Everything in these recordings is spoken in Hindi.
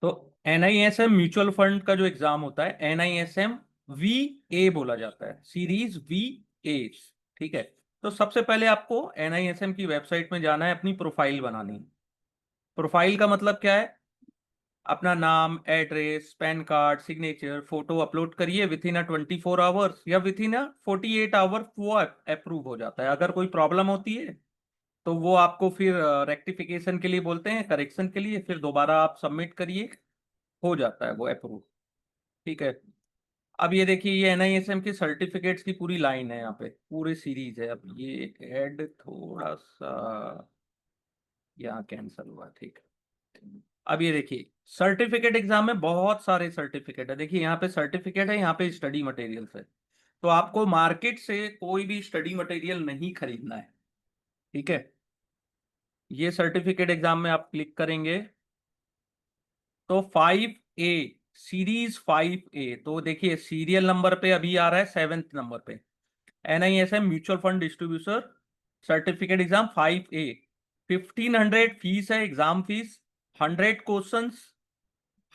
तो एनआईएसएम म्यूचुअल फंड का जो एग्जाम होता है, एनआईएसएम वी ए बोला जाता है, सीरीज वी ए। ठीक है। तो सबसे पहले आपको एनआईएसएम की वेबसाइट में जाना है, अपनी प्रोफाइल बनानी है। प्रोफाइल का मतलब क्या है? अपना नाम, address, pan card, signature, photo upload करिए। विथ इन 24 आवर्स या विथ इन 48 आवर्स वो अप्रूव हो जाता है। अगर कोई प्रॉब्लम होती है तो वो आपको फिर रेक्टिफिकेशन के लिए बोलते हैं, करेक्शन के लिए, फिर दोबारा आप सबमिट करिए, हो जाता है वो अप्रूव। ठीक है। अब ये देखिए, ये एनआईएसएम के सर्टिफिकेट्स की पूरी लाइन है, यहाँ पे पूरी सीरीज है। अब ये ऐड थोड़ा सा यहाँ कैंसिल हुआ। ठीक है। अब ये देखिए, सर्टिफिकेट एग्जाम में बहुत सारे सर्टिफिकेट है। देखिए यहाँ पे सर्टिफिकेट है, यहाँ पे स्टडी मटेरियल्स है। तो आपको मार्केट से कोई भी स्टडी मटेरियल नहीं खरीदना है। ठीक है। ये सर्टिफिकेट एग्जाम में आप क्लिक करेंगे तो 5A, सीरीज 5A, तो देखिए सीरियल नंबर पे अभी आ रहा है 7th नंबर पे, NISM mutual fund distributor certificate exam 5A। 1500 fees है, exam fees. 100 questions,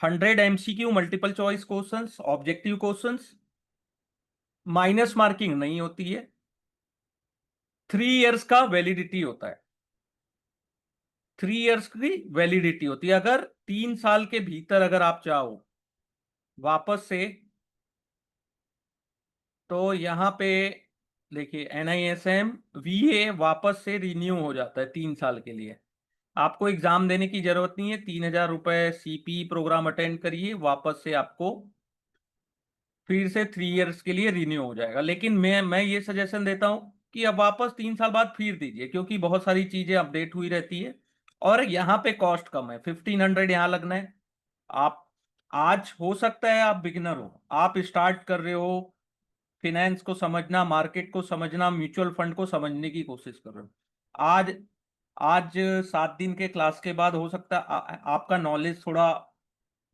100 MCQ multiple choice questions, objective questions. Minus marking नहीं होती है। 3 इयर्स का वैलिडिटी होता है। 3 इयर्स की वैलिडिटी होती है। अगर 3 साल के भीतर अगर आप चाहो वापस से, तो यहाँ पे देखिए एनआईएसएम वीए वापस से रिन्यू हो जाता है 3 साल के लिए। आपको एग्जाम देने की जरूरत नहीं है। 3000 रुपए सीपी प्रोग्राम अटेंड करिए, वापस से आपको फिर से 3 इयर्स के लिए रिन्यू हो जाएगा। लेकिन मैं ये सजेशन देता हूं कि अब वापस 3 साल बाद फिर दीजिए, क्योंकि बहुत सारी चीजें अपडेट हुई रहती है। और यहाँ पे कॉस्ट कम है, 1500 यहाँ लगना है। आप आज हो सकता है आप बिगिनर हो, आप स्टार्ट कर रहे हो, फिनेंस को समझना, मार्केट को समझना, म्यूचुअल फंड को समझने की कोशिश कर रहे हो। आज आज 7 दिन के क्लास के बाद हो सकता है आपका नॉलेज थोड़ा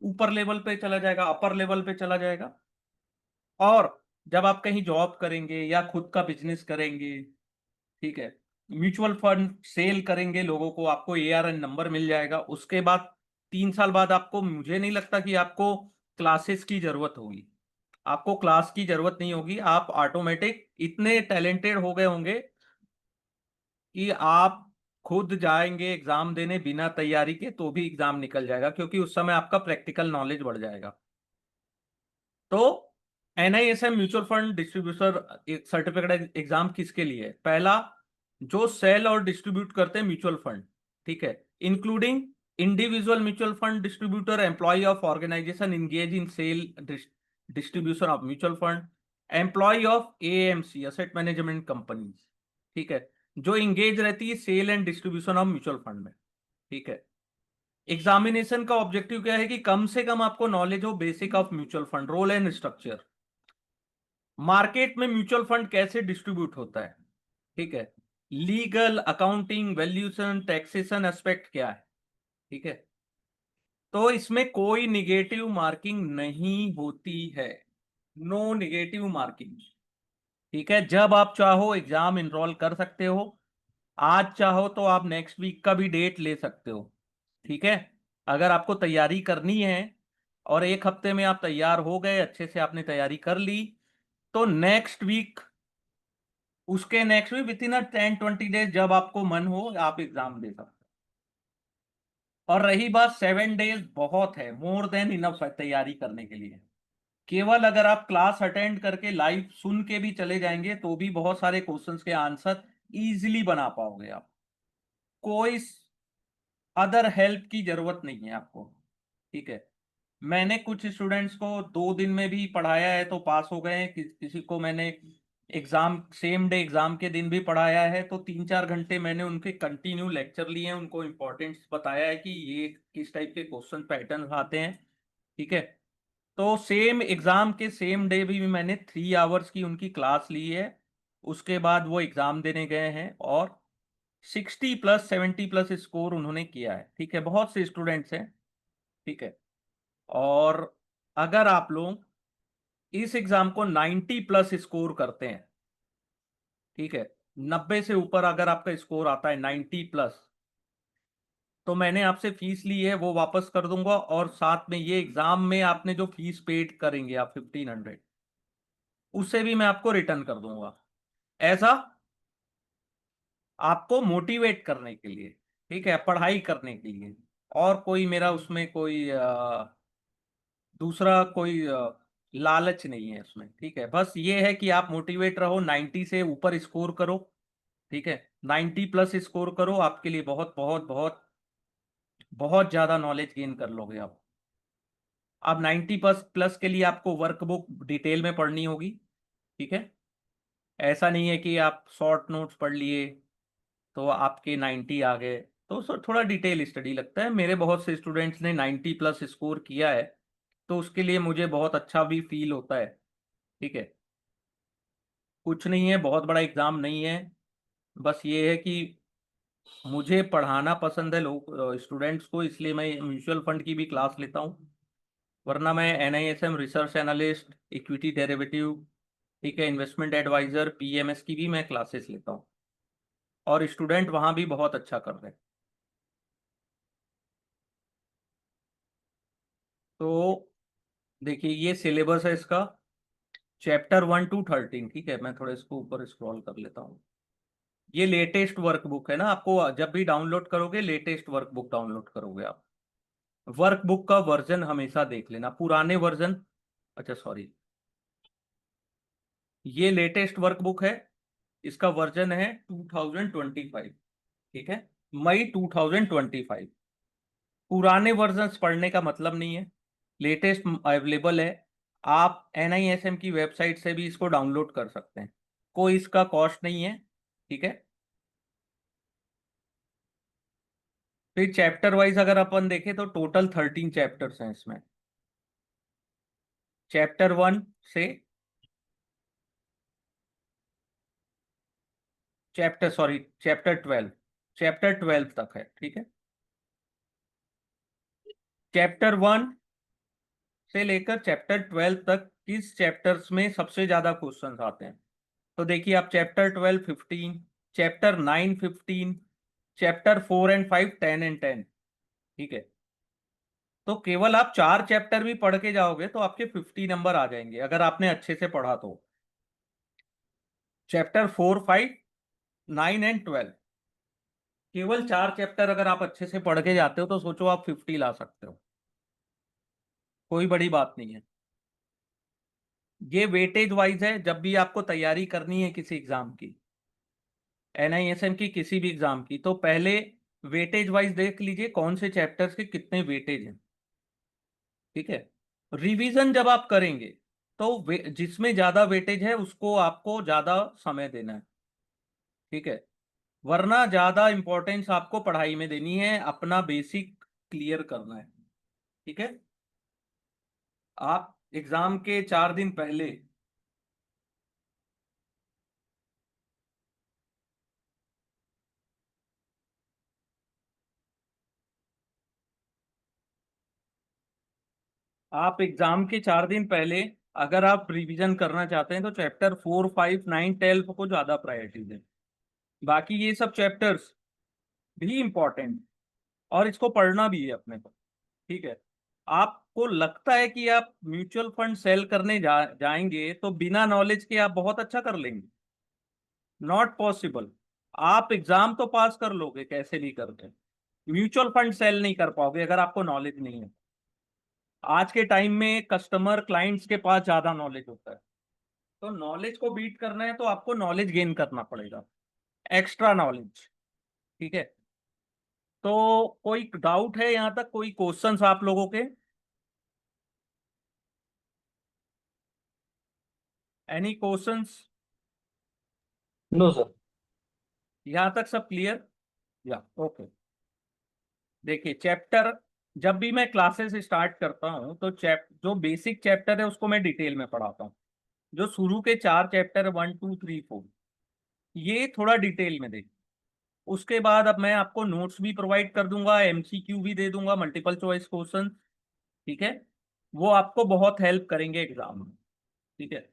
ऊपर लेवल पे चला जाएगा, अपर लेवल पे चला जाएगा। और जब आप कहीं जॉब करेंगे या खुद का बिजनेस करेंगे, ठीक है, म्यूचुअल फंड सेल करेंगे लोगों को, आपको एआरएन नंबर मिल जाएगा। उसके बाद 3 साल बाद आपको, मुझे नहीं लगता कि आपको क्लासेस की जरूरत होगी। आपको क्लास की जरूरत नहीं होगी। आप ऑटोमेटिक इतने टैलेंटेड हो गए होंगे कि आप खुद जाएंगे एग्जाम देने बिना तैयारी के, तो भी एग्जाम निकल जाएगा, क्योंकि उस समय आपका प्रैक्टिकल नॉलेज बढ़ जाएगा। तो NISM mutual fund distributor certificate exam किसके लिए है? पहला, जो सेल और डिस्ट्रीब्यूट करते हैं म्यूचुअल फंड, ठीक है, including individual mutual fund distributor, employ of organisation engage in sale distribution of mutual fund, employ of AMC asset management companies, ठीक है, जो इंगेज रहती है sale and distribution of mutual fund में। ठीक है। एग्जामिनेशन का ऑब्जेक्टिव क्या है कि कम से कम आपको नॉलेज हो basic of mutual fund, role and structure, market में म्यूचुअल फंड कैसे डिस्ट्रीब्यूट होता है, ठीक है, legal, accounting, valuation, taxation aspect क्या है। ठीक है। तो इसमें कोई निगेटिव मार्किंग नहीं होती है, नो निगेटिव मार्किंग। ठीक है। जब आप चाहो एग्जाम इनरोल कर सकते हो। आज चाहो तो आप नेक्स्ट वीक का भी डेट ले सकते हो। ठीक है। अगर आपको तैयारी करनी है और 1 हफ्ते में आप तैयार हो गए, अच्छे से आपने तैयारी कर ली, तो नेक्स्ट वीक, उसके next week, within 10-20 days, जब आपको मन हो आप एग्जाम दे सकते हो। और रही बात, 7 डेज बहुत है, मोर देन इनफ है तैयारी करने के लिए। केवल अगर आप क्लास अटेंड करके लाइव सुन के भी चले जाएंगे तो भी बहुत सारे क्वेश्चंस के आंसर इजीली बना पाओगे आप। कोई अदर हेल्प की जरूरत नहीं है आपको। ठीक है। मैंने कुछ स्टूडेंट्स को 2 दिन में भी पढ़ाया है तो पास हो गए हैं। किसी को मैंने एग्जाम, सेम डे एग्जाम के दिन भी पढ़ाया है, तो 3-4 घंटे मैंने उनके कंटिन्यू लेक्चर लिए हैं, उनको इंपॉर्टेंस बताया है कि ये किस टाइप के क्वेश्चन पैटर्न आते हैं। ठीक है। तो सेम एग्जाम के सेम डे भी मैंने 3 आवर्स की उनकी क्लास ली है। उसके बाद वो एग्जाम देने गए हैं और 60+, 70+ स्कोर उन्होंने किया है। ठीक है। बहुत से स्टूडेंट्स हैं। ठीक है। और अगर आप लोग इस एग्जाम को 90+ स्कोर करते हैं, ठीक है, 90 से ऊपर अगर आपका स्कोर आता है 90+, तो मैंने आपसे फीस ली है वो वापस कर दूंगा, और साथ में ये एग्जाम में आपने जो फीस पेड करेंगे आप 1500, उसे भी मैं आपको रिटर्न कर दूंगा। ऐसा आपको मोटिवेट करने के लिए, ठीक है, पढ़ाई करने के लिए। और कोई मेरा उसमें कोई दूसरा कोई लालच नहीं है उसमें, ठीक है। बस ये है कि आप मोटिवेट रहो, 90 से ऊपर स्कोर करो, ठीक है। 90 प्लस स्कोर करो, आपके लिए बहुत बहुत बहुत बहुत ज्यादा नॉलेज गेन कर लोगे आप। अब 90 प्लस प्लस के लिए आपको वर्कबुक डिटेल में पढ़नी होगी, ठीक है। ऐसा नहीं है कि आप शॉर्ट नोट्स पढ़ लिए तो आपके 90 आ गए। तो थोड़ा डिटेल स्टडी लगता है। मेरे बहुत से स्टूडेंट्स ने 90 प्लस स्कोर किया है, तो उसके लिए मुझे बहुत अच्छा भी फील होता है, ठीक है। कुछ नहीं है, बहुत बड़ा एग्जाम नहीं है। बस ये है कि मुझे पढ़ाना पसंद है लोग स्टूडेंट्स को, इसलिए मैं म्यूचुअल फंड की भी क्लास लेता हूँ। वरना मैं NISM research analyst, equity derivative, ठीक है, इन्वेस्टमेंट एडवाइजर, PMS की भी मैं क्लासेस लेता हूँ, और स्टूडेंट वहाँ भी बहुत अच्छा कर रहे हैं। तो देखिए ये सिलेबस है इसका, चैप्टर 1 to 13, ठीक है। मैं थोड़ा इसको ऊपर स्क्रॉल कर लेता हूँ। ये लेटेस्ट वर्कबुक है ना, आपको जब भी डाउनलोड करोगे लेटेस्ट वर्कबुक डाउनलोड करोगे आप। वर्कबुक का वर्जन हमेशा देख लेना, पुराने वर्जन, अच्छा सॉरी, ये लेटेस्ट वर्कबुक है, इसका वर्जन है 2025, ठीक है, मई 2025। पुराने वर्जन्स पढ़ने का मतलब नहीं है, लेटेस्ट अवेलेबल है। आप NISM की वेबसाइट से भी इसको डाउनलोड कर सकते हैं, कोई इसका कॉस्ट नहीं है, ठीक है। फिर चैप्टर वाइज अगर अपन देखें तो टोटल 13 चैप्टर्स हैं इसमें। चैप्टर 1 से चैप्टर 12, चैप्टर 12 तक है, ठीक है। चैप्टर 1 से लेकर चैप्टर 12 तक किस चैप्टर्स में सबसे ज्यादा क्वेश्चंस आते हैं? तो देखिए आप chapter 12 15, chapter 9 15, chapter 4 and 5 10 and 10, ठीक है। तो केवल आप 4 चैप्टर भी पढ़ के जाओगे तो आपके 50 नंबर आ जाएंगे, अगर आपने अच्छे से पढ़ा तो। चैप्टर 4 5 9 and 12, केवल 4 चैप्टर अगर आप अच्छे से पढ़ के जाते हो तो सोचो आप 50 ला सकते हो, कोई बड़ी बात नहीं है। ये वेटेज वाइज है, जब भी आपको तैयारी करनी है किसी एग्जाम की, NISM की किसी भी एग्जाम की, तो पहले वेटेज वाइज देख लीजिए कौन से चैप्टर्स के कितने वेटेज हैं, ठीक है। रिवीजन जब आप करेंगे तो जिसमें ज्यादा वेटेज है उसको आपको ज्यादा समय देना है, ठीक है। वरना ज्यादा इंपॉर्टेंस आपको पढ़ाई में देनी है, अपना बेसिक क्लियर करना है, ठीक है। आप एग्जाम के 4 दिन पहले, आप एग्जाम के 4 दिन पहले अगर आप रिवीजन करना चाहते हैं तो चैप्टर 4 5 9 12 को ज्यादा प्रायोरिटी दें। बाकी ये सब चैप्टर्स भी इंपॉर्टेंट, और इसको पढ़ना भी है अपने को, ठीक है। आपको लगता है कि आप म्यूचुअल फंड सेल करने जाएंगे तो बिना नॉलेज के आप बहुत अच्छा कर लेंगे? Not possible. आप एग्जाम तो पास कर लोगे कैसे भी करके, म्यूचुअल फंड सेल नहीं कर पाओगे अगर आपको नॉलेज नहीं है। आज के टाइम में कस्टमर क्लाइंट्स के पास ज्यादा नॉलेज होता है, तो नॉलेज को बीट करना है तो आपको नॉलेज गेन करना पड़ेगा, एक्स्ट्रा नॉलेज, ठीक है। तो कोई डाउट है यहाँ तक, कोई क्वेश्चंस आप लोगों के? Any questions? No sir. यहाँ तक सब क्लियर? या ओके। देखिए चैप्टर, जब भी मैं क्लासेस स्टार्ट करता हूँ तो जो बेसिक चैप्टर है उसको मैं डिटेल में पढ़ाता हूँ। जो शुरू के 4 चैप्टर 1 2 3 4, ये थोड़ा डिटेल में देख। उसके बाद अब मैं आपको नोट्स भी प्रोवाइड कर दूंगा, MCQ भी दे दूंगा, मल्टीपल चॉइस क्वेश्चन, ठीक है। वो आपको बहुत हेल्प करेंगे एग्जाम में, ठीक है।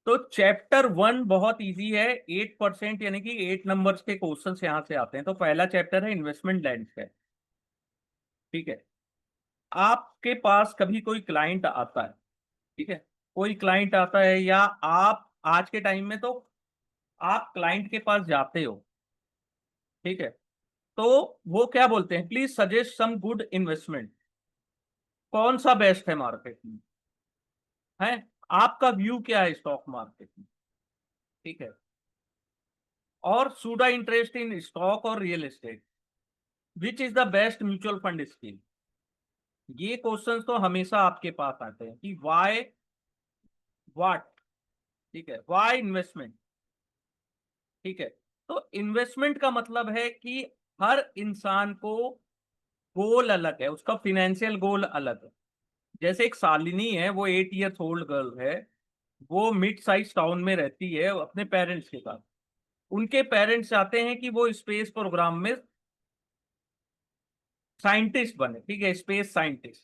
तो चैप्टर 1 बहुत इजी है, 8% यानी कि 8 नंबर्स के क्वेश्चंस यहाँ से आते हैं। तो पहला चैप्टर है इन्वेस्टमेंट लैंडस्केप। ठीक है, आपके पास कभी कोई क्लाइंट आता है, ठीक है, कोई क्लाइंट आता है, या आप आज के टाइम में तो आप क्लाइंट के पास जाते हो, ठीक है, तो वो क्या बोलते हैं, please suggest some good investment, कौन सा बेस्ट है मार्केट में, है, आपका व्यू क्या है स्टॉक मार्केट में, ठीक है, और should I interest in stock और real estate, which is the best mutual fund scheme. ये क्वेश्चंस तो हमेशा आपके पास आते हैं कि वाई, व्हाट, ठीक है, वाई इन्वेस्टमेंट, ठीक है। तो इन्वेस्टमेंट का मतलब है कि हर इंसान को गोल अलग है, उसका फिनेंशियल गोल अलग है। जैसे एक शालिनी है, वो 8 ईयर्स ओल्ड गर्ल है, वो मिड साइज टाउन में रहती है अपने पेरेंट्स के साथ। उनके पेरेंट्स चाहते हैं कि वो स्पेस प्रोग्राम में साइंटिस्ट बने, ठीक है, स्पेस साइंटिस्ट,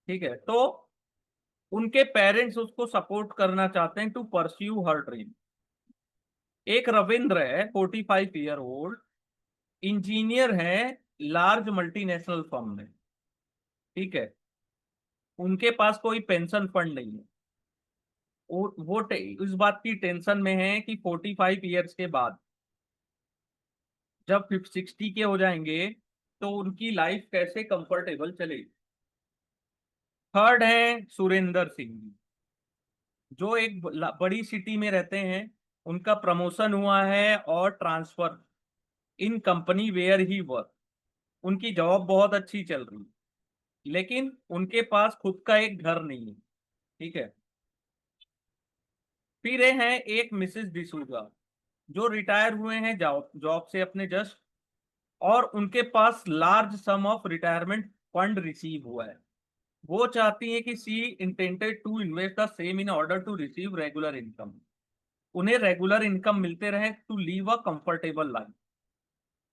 ठीक है। तो उनके पेरेंट्स उसको सपोर्ट करना चाहते हैं टू परस्यू हर ड्रीम। एक रविंद्र है, 45 ईयर ओल्ड, इंजीनियर है लार्ज मल्टीनेशनल फर्म में, ठीक है, उनके पास कोई पेंशन फंड नहीं है। इस बात की टेंशन में है कि 45 ईयर्स के बाद जब 60 के हो जाएंगे तो उनकी लाइफ कैसे कंफर्टेबल चलेगी। थर्ड है सुरेंद्र सिंह जी, जो एक बड़ी सिटी में रहते हैं, उनका प्रमोशन हुआ है और transfer in company where he work, उनकी जॉब बहुत अच्छी चल रही है, लेकिन उनके पास खुद का एक घर नहीं है, ठीक है। फिर ये हैं एक मिसेस डिसूजा, जो रिटायर हुए हैं जॉब जॉब से अपने जस्ट, और उनके पास large sum of retirement fund receive हुआ है। वो चाहती है कि she intended to invest the same in order to receive regular income, उन्हें रेगुलर इनकम मिलते रहे to live a comfortable life,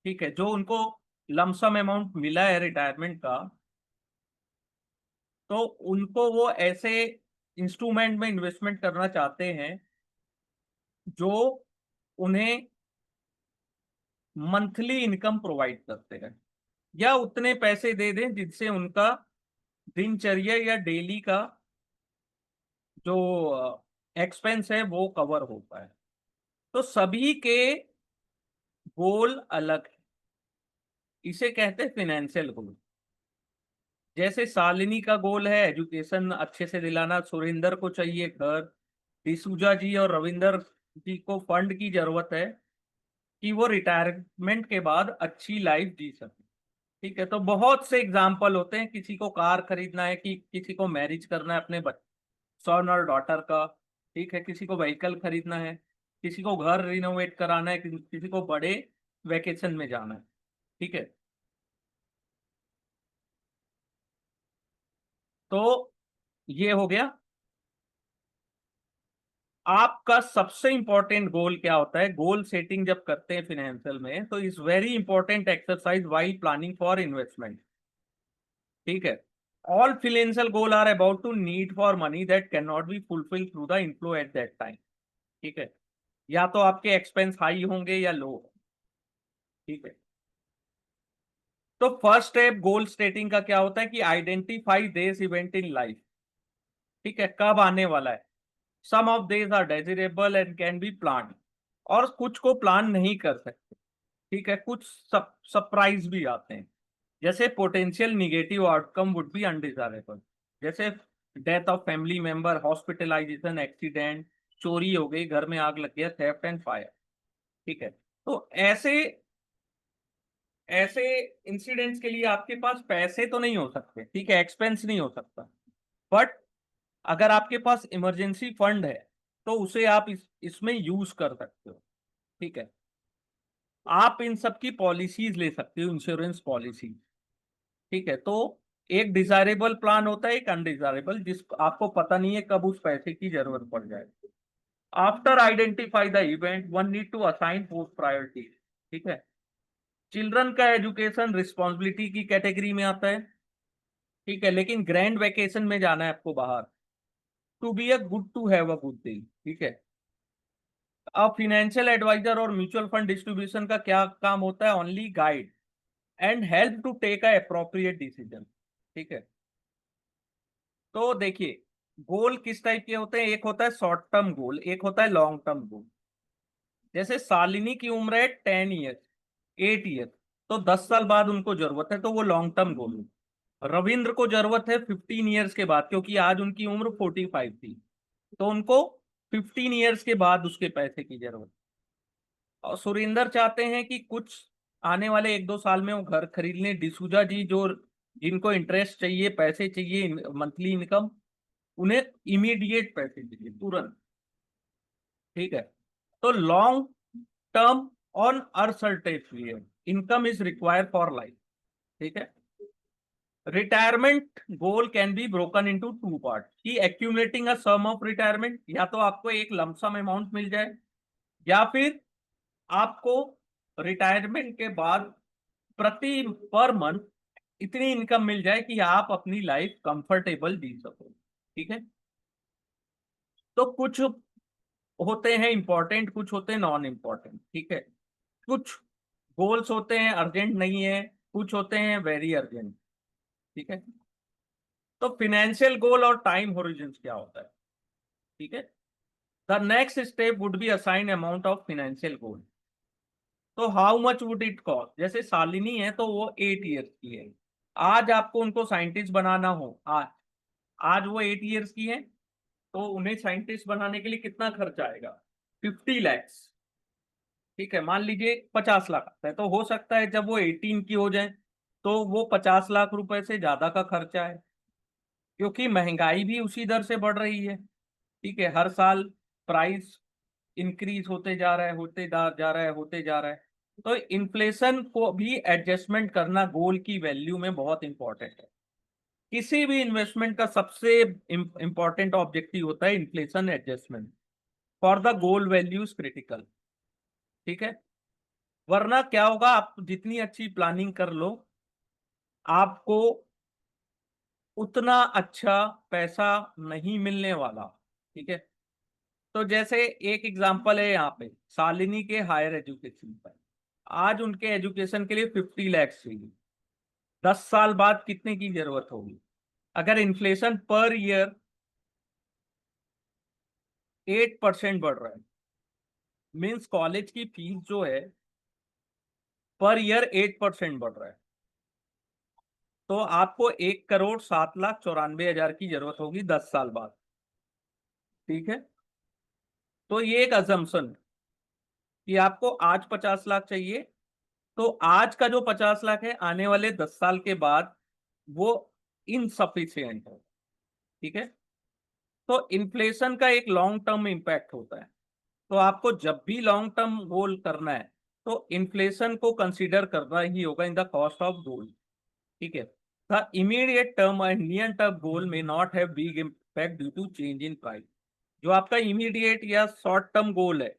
ठीक है। जो उनको लमसम अमाउंट मिला है रिटायरमेंट का, तो उनको वो ऐसे इंस्ट्रूमेंट में इन्वेस्टमेंट करना चाहते हैं जो उन्हें मंथली इनकम प्रोवाइड करते हैं, या उतने पैसे दे दें जिनसे उनका दिनचर्या या डेली का जो एक्सपेंस है वो कवर हो पाए। तो सभी के गोल अलग है, इसे कहते हैं फिनेंशियल गोल। जैसे शालिनी का गोल है एजुकेशन अच्छे से दिलाना, सुरेंद्र को चाहिए घर, डिसूजा जी और रविंदर जी को फंड की जरूरत है कि वो रिटायरमेंट के बाद अच्छी लाइफ जी सके, ठीक है। तो बहुत से एग्जाम्पल होते हैं, किसी को कार खरीदना है, कि किसी को मैरिज करना है अपने सन और डॉटर का, ठीक है, किसी को व्हीकल खरीदना है, किसी को घर रिनोवेट कराना है, किसी को बड़े वेकेशन में जाना है, ठीक है। तो ये हो गया। आपका सबसे इंपॉर्टेंट गोल क्या होता है, गोल सेटिंग जब करते हैं फिनेंशियल में, तो is very important exercise while planning for investment, ठीक है। All financial goal are about to need for money that can not be fulfil through the inflow at that time, ठीक है, या तो आपके एक्सपेंस हाई होंगे या लो, ठीक है। तो फर्स्ट स्टेप गोल सेटिंग का क्या होता है कि identify this event in life, ठीक है, कब आने वाला है। Some of this are desirable and can be plan, और कुछ को प्लान नहीं कर सकते, ठीक है, कुछ सरप्राइज भी आते हैं। जैसे potential negative outcome would be undesirable, जैसे death of family member, hospitalization, accident, चोरी हो गई, घर में आग लग गया, थेफ्ट एंड फायर, ठीक है। तो ऐसे ऐसे इंसिडेंट्स के लिए आपके पास पैसे तो नहीं हो सकते, ठीक है, एक्सपेंस नहीं हो सकता, बट अगर आपके पास इमरजेंसी फंड है तो उसे आप इसमें यूज कर सकते हो, ठीक है। आप इन सब की पॉलिसीज ले सकते हो, इंश्योरेंस पॉलिसी, ठीक है। तो एक डिजायरेबल प्लान होता है, एक अनडिजायरेबल, जिस आपको पता नहीं है कब उस पैसे की जरूरत पड़ जाए। After identify the event one need to assign post priority, ठीक है। चिल्ड्रन का एजुकेशन रिस्पॉन्सिबिलिटी की कैटेगरी में आता है, ठीक है, लेकिन ग्रैंड वेकेशन में जाना है आपको बाहर, to be a good to have a good thing, ठीक है। अब फाइनेंशियल एडवाइजर और म्यूचुअल फंड डिस्ट्रीब्यूशन का क्या काम होता है? Only guide and help to take a appropriate decision, ठीक है। तो देखिए, गोल किस टाइप के होते हैं? एक होता है शॉर्ट टर्म गोल, एक होता है लॉन्ग टर्म गोल। जैसे शालिनी की उम्र है 10 ईयर, 8 ईयर, तो 10 साल बाद उनको जरूरत है, तो वो लॉन्ग टर्म गोल है। रविंद्र को जरूरत है 15 ईयर्स के बाद, क्योंकि आज उनकी उम्र 45 थी, तो उनको 15 ईयर्स के बाद उसके पैसे की जरूरत है। और सुरेंद्र चाहते हैं कि कुछ आने वाले 1-2 साल में वो घर खरीद लें। डिसूजा जी, जो जिनको इंटरेस्ट चाहिए, पैसे चाहिए, मंथली इनकम, उन्हें इमीडिएट पैसे चाहिए, तुरंत, ठीक है। तो long term on uncertain period income is required for life, ठीक है। Retirement goal can be broken into two part, की accumulating a sum of retirement, या तो आपको एक लमसम अमाउंट मिल जाए, या फिर आपको रिटायरमेंट के बाद प्रति पर मंथ इतनी इनकम मिल जाए कि आप अपनी लाइफ कंफर्टेबल जी सको, ठीक है। तो कुछ होते हैं इंपॉर्टेंट, कुछ होते हैं नॉन इम्पॉर्टेंट, ठीक है। कुछ गोल्स होते हैं अर्जेंट नहीं है, कुछ होते हैं वेरी अर्जेंट, ठीक है। तो फिनेंशियल गोल और टाइम होरिजन क्या होता है, ठीक है। The next step would be assign amount of financial goal. तो how much would it cost? जैसे शालिनी है तो वो 8 ईयर्स की है, आज आपको उनको साइंटिस्ट बनाना हो, आज आज वो 8 ईयर्स की है, तो उन्हें साइंटिस्ट बनाने के लिए कितना खर्च आएगा? 50 लैक्स, ठीक है। मान लीजिए 50 लाख आता है, तो हो सकता है जब वो 18 की हो जाए तो वो 50 लाख रुपए से ज्यादा का खर्चा है, क्योंकि महंगाई भी उसी दर से बढ़ रही है, ठीक है। हर साल प्राइस इंक्रीज होते जा रहा है, जा रहा है, होते जा रहा है। तो इन्फ्लेशन को भी एडजस्टमेंट करना गोल की वैल्यू में बहुत इंपॉर्टेंट है। किसी भी इन्वेस्टमेंट का सबसे इंपॉर्टेंट ऑब्जेक्टिव होता है inflation adjustment for the goal values critical, ठीक है। वरना क्या होगा, आप जितनी अच्छी प्लानिंग कर लो, आपको उतना अच्छा पैसा नहीं मिलने वाला, ठीक है। तो जैसे एक एग्जांपल है यहाँ पे शालिनी के हायर एजुकेशन पर, आज उनके एजुकेशन के लिए 50 लैक्स चाहिए, 10 साल बाद कितने की जरूरत होगी? अगर इन्फ्लेशन पर ईयर 8% बढ़ रहा है, मीन्स कॉलेज की फीस जो है पर ईयर 8% बढ़ रहा है, तो आपको 1,07,94,000 की जरूरत होगी 10 साल बाद, ठीक है। तो ये एक अजम्पशन कि आपको आज 50 लाख चाहिए, तो आज का जो 50 लाख है आने वाले 10 साल के बाद वो इनसफिशियंट है, ठीक है। तो इन्फ्लेशन का एक लॉन्ग टर्म इम्पैक्ट होता है, तो आपको जब भी लॉन्ग टर्म गोल करना है तो इन्फ्लेशन को कंसीडर करना ही होगा in the cost of goal, ठीक है। The immediate term and near term goal may not have big impact due to change in price. जो आपका इमीडिएट या शॉर्ट टर्म गोल है,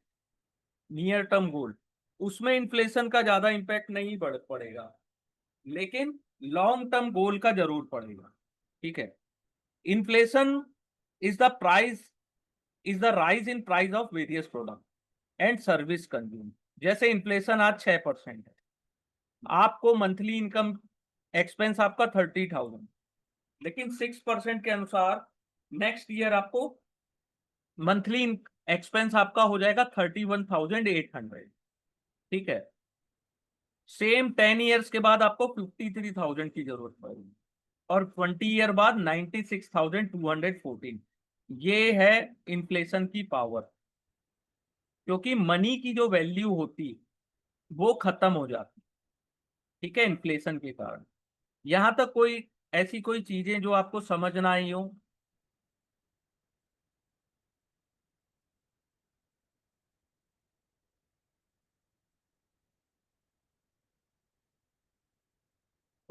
नियर टर्म गोल, उसमें इन्फ्लेशन का ज्यादा इम्पैक्ट नहीं पड़ेगा, लेकिन लॉन्ग टर्म गोल का जरूर पड़ेगा, ठीक है। Inflation is the price is the rise in price of various product and service consume. जैसे इन्फ्लेशन आज 6% है, आपको मंथली इनकम एक्सपेंस आपका 30,000, लेकिन 6% के अनुसार नेक्स्ट ईयर आपको मंथली एक्सपेंस आपका हो जाएगा 31,800, ठीक है। सेम 10 ईयर्स के बाद आपको 53,000 की जरूरत पड़ेगी, और 20 ईयर बाद 96,214। ये है इन्फ्लेशन की पावर, क्योंकि मनी की जो वैल्यू होती वो खत्म हो जाती, ठीक है, इन्फ्लेशन के कारण। यहां तक कोई ऐसी कोई चीजें जो आपको समझ ना आई हो?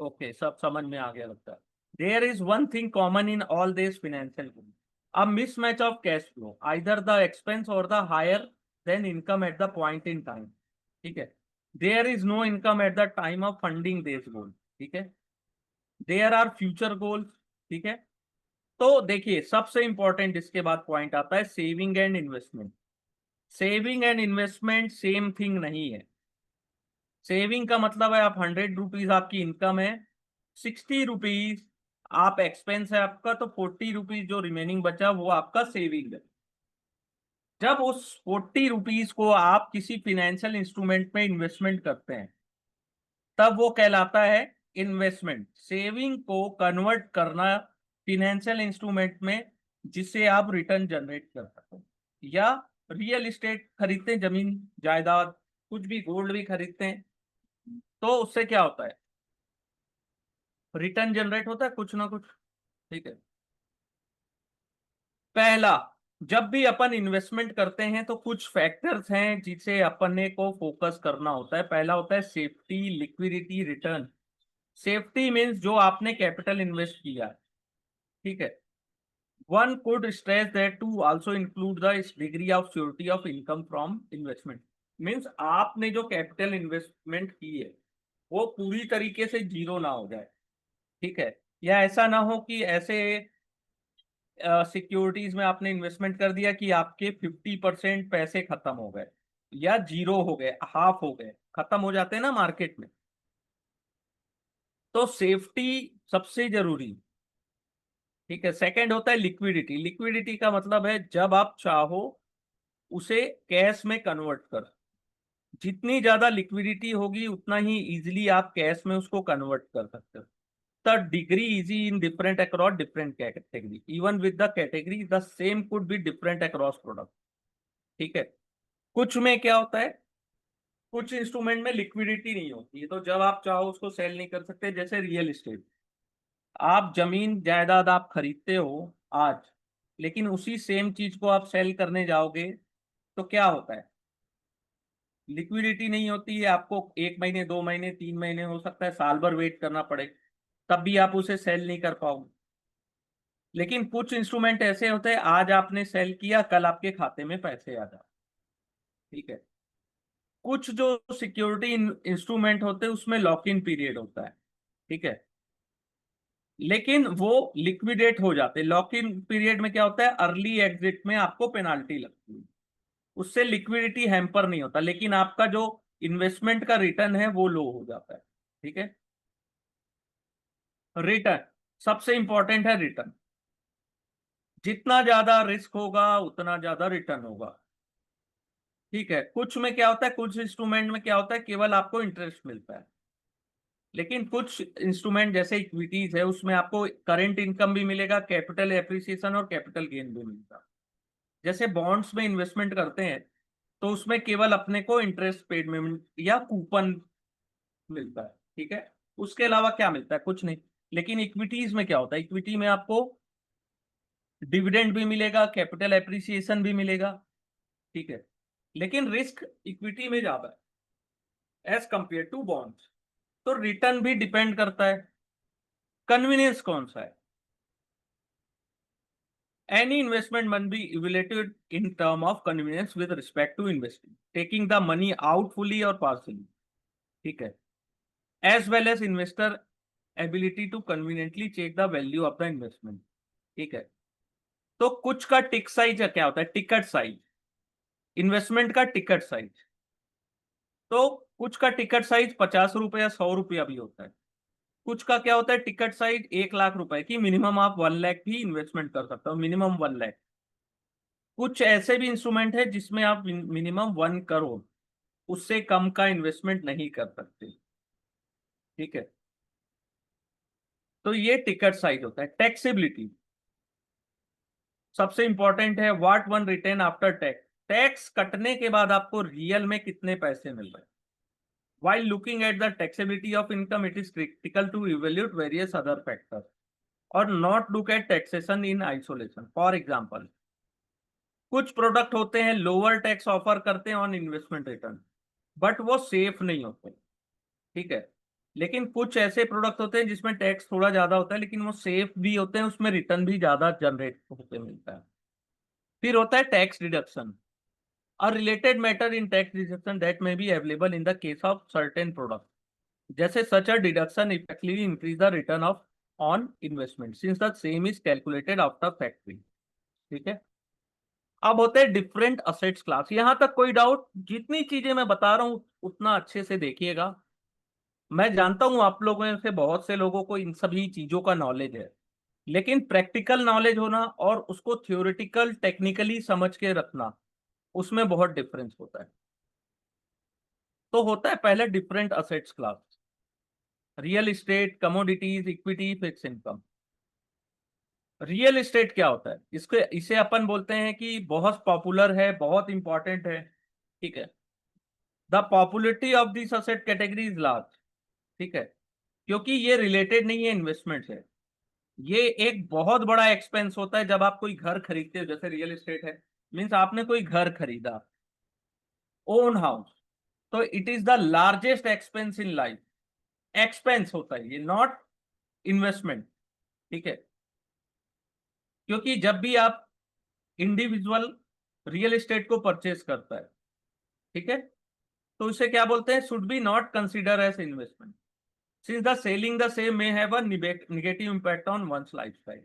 ओके, सब समझ में आ गया लगता है। There is one thing common in all this financial goal, a mismatch of cash flow, either the expense और the higher than income at the point in time, ठीक है। There is no income at the time of funding this goal, ठीक है। देयर आर फ्यूचर गोल्स, ठीक है। तो देखिए सबसे इंपॉर्टेंट इसके बाद पॉइंट आता है saving and investment. Saving and investment same thing नहीं है। सेविंग का मतलब है आप 100 रुपीज आपकी इनकम है, 60 रुपीज आप एक्सपेंस है आपका, तो 40 रुपीज जो रिमेनिंग बचा वो आपका सेविंग है। जब उस 40 रुपीज को आप किसी फिनेंशियल इंस्ट्रूमेंट में इन्वेस्टमेंट करते हैं तब वो कहलाता है इन्वेस्टमेंट। सेविंग को कन्वर्ट करना फिनेंशियल इंस्ट्रूमेंट में जिससे आप रिटर्न जनरेट कर सकते हैं, या रियल एस्टेट खरीदते हैं, जमीन जायदाद कुछ भी, गोल्ड भी खरीदते हैं, तो उससे क्या होता है, रिटर्न जनरेट होता है कुछ ना कुछ। ठीक है। पहला, जब भी अपन इन्वेस्टमेंट करते हैं तो कुछ फैक्टर्स हैं जिसे अपने को फोकस करना होता है। पहला होता है safety, liquidity, return. Safety means जो आपने कैपिटल इन्वेस्ट किया है, ठीक है। One could stress that to also include the degree of surety of income from investment. Means आपने जो कैपिटल इन्वेस्टमेंट की है वो पूरी तरीके से जीरो ना हो जाए, ठीक है। या ऐसा ना हो कि ऐसे सिक्योरिटीज में आपने इन्वेस्टमेंट कर दिया कि आपके 50% पैसे खत्म हो गए, या जीरो हो गए, हाफ हो गए, खत्म हो जाते हैं ना मार्केट में। तो सेफ्टी सबसे जरूरी, ठीक है। सेकंड होता है लिक्विडिटी। लिक्विडिटी का मतलब है जब आप चाहो उसे कैश में कन्वर्ट कर, जितनी ज्यादा लिक्विडिटी होगी उतना ही इजीली आप कैश में उसको कन्वर्ट कर सकते हो। The degree easy in different across different category, even with the category the same could be different across product, ठीक है। कुछ में क्या होता है, कुछ इंस्ट्रूमेंट में लिक्विडिटी नहीं होती है, तो जब आप चाहो उसको सेल नहीं कर सकते। जैसे रियल एस्टेट, आप जमीन जायदाद आप खरीदते हो आज, लेकिन उसी सेम चीज को आप सेल करने जाओगे तो क्या होता है, लिक्विडिटी नहीं होती है। आपको 1 महीने, 2 महीने, 3 महीने, हो सकता है साल भर वेट करना पड़े, तब भी आप उसे सेल नहीं कर पाओगे। लेकिन कुछ इंस्ट्रूमेंट ऐसे होते हैं, आज आपने सेल किया, कल आपके खाते में पैसे आ जाए, ठीक है। कुछ जो सिक्योरिटी इंस्ट्रूमेंट होते हैं उसमें लॉक इन पीरियड होता है, ठीक है, लेकिन वो लिक्विडेट हो जाते हैं। लॉक इन पीरियड में क्या होता है, अर्ली एग्जिट में आपको पेनाल्टी लगती है, उससे लिक्विडिटी हैम्पर नहीं होता, लेकिन आपका जो इन्वेस्टमेंट का रिटर्न है वो लो हो जाता है, ठीक है। रिटर्न सबसे इंपॉर्टेंट है। रिटर्न जितना ज्यादा रिस्क होगा उतना ज्यादा रिटर्न होगा, ठीक है। कुछ में क्या होता है, कुछ इंस्ट्रूमेंट में क्या होता है, केवल आपको इंटरेस्ट मिलता है, लेकिन कुछ इंस्ट्रूमेंट जैसे इक्विटीज है उसमें आपको करंट इनकम भी मिलेगा, कैपिटल एप्रिसिएशन और कैपिटल गेन भी मिलेगा। जैसे बॉन्ड्स में इन्वेस्टमेंट करते हैं तो उसमें केवल अपने को इंटरेस्ट पेमेंट या कूपन मिलता है, ठीक है। उसके अलावा क्या मिलता है, कुछ नहीं। लेकिन इक्विटीज में क्या होता है, इक्विटी में आपको डिविडेंड भी मिलेगा, कैपिटल एप्रिसिएशन भी मिलेगा, ठीक है। लेकिन रिस्क इक्विटी में ज्यादा है एज कंपेयर टू बॉन्ड्स। तो रिटर्न भी डिपेंड करता है। कन्वीनियंस कौन सा है, any investment must be evaluated in term of convenience with respect to investing, taking the money out fully or partially, ठीक है, as well as investor ability to conveniently check the value of the investment, ठीक है। तो कुछ का टिक साइज क्या होता है, टिकट साइज, इन्वेस्टमेंट का टिकट साइज। तो कुछ का टिकट साइज 50 रुपया, 100 रुपया भी होता है। कुछ का क्या होता है, टिकट साइज 1 लाख रुपए की, मिनिमम आप 1 लाख भी इन्वेस्टमेंट कर सकते हो, मिनिमम 1 लाख। कुछ ऐसे भी इंस्ट्रूमेंट है जिसमें आप मिनिमम 1 करोड़, उससे कम का इन्वेस्टमेंट नहीं कर सकते, ठीक है। तो ये टिकट साइज होता है। टैक्सेबिलिटी सबसे इंपॉर्टेंट है, what one return after tax, tax कटने के बाद आपको रियल में कितने पैसे मिल रहे हैं। While looking at the taxability of income, it is critical to evaluate various other factors or not look at taxation in isolation. For example, कुछ प्रोडक्ट होते हैं लोअर टैक्स ऑफर करते हैं ऑन इन्वेस्टमेंट रिटर्न, बट वो सेफ नहीं होते, ठीक है। लेकिन कुछ ऐसे प्रोडक्ट होते हैं जिसमें टैक्स थोड़ा ज्यादा होता है लेकिन वो सेफ भी होते हैं, उसमें रिटर्न भी ज्यादा जनरेट होते मिलता है। फिर होता है tax deduction, a related matter in tax deduction that may be available in the case of certain product, जैसे such a deduction effectively increase the return of on investment since the same is calculated after factoring. ठीक है, अब होते हैं डिफरेंट असेट्स क्लास। यहां तक कोई डाउट? जितनी चीजें मैं बता रहा हूं उतना अच्छे से देखिएगा। मैं जानता हूं आप लोगों में से बहुत से लोगों को इन सभी चीजों का नॉलेज है, लेकिन प्रैक्टिकल नॉलेज होना और उसको थ्योरेटिकल टेक्निकली समझ के रखना, उसमें बहुत डिफरेंस होता है। तो होता है पहले different assets class, real estate, commodities, equity, fix income. Real estate क्या होता है? इसे अपन बोलते हैं कि बहुत पॉपुलर है, बहुत इंपॉर्टेंट है। ठीक है, the popularity of this asset category is large. ठीक है, क्योंकि ये रिलेटेड नहीं है इन्वेस्टमेंट से। ये एक बहुत बड़ा एक्सपेंस होता है जब आप कोई घर खरीदते हो, जैसे रियल एस्टेट है, मीन्स आपने कोई घर खरीदा, ओन हाउस, तो it is the largest expense in life. Expense होता है ये, नॉट इन्वेस्टमेंट। ठीक है, क्योंकि जब भी आप इंडिविजुअल रियल एस्टेट को परचेज करता है, ठीक है, तो इसे क्या बोलते हैं? Should be not consider as investment since the selling the same may have a negative impact on one's lifestyle.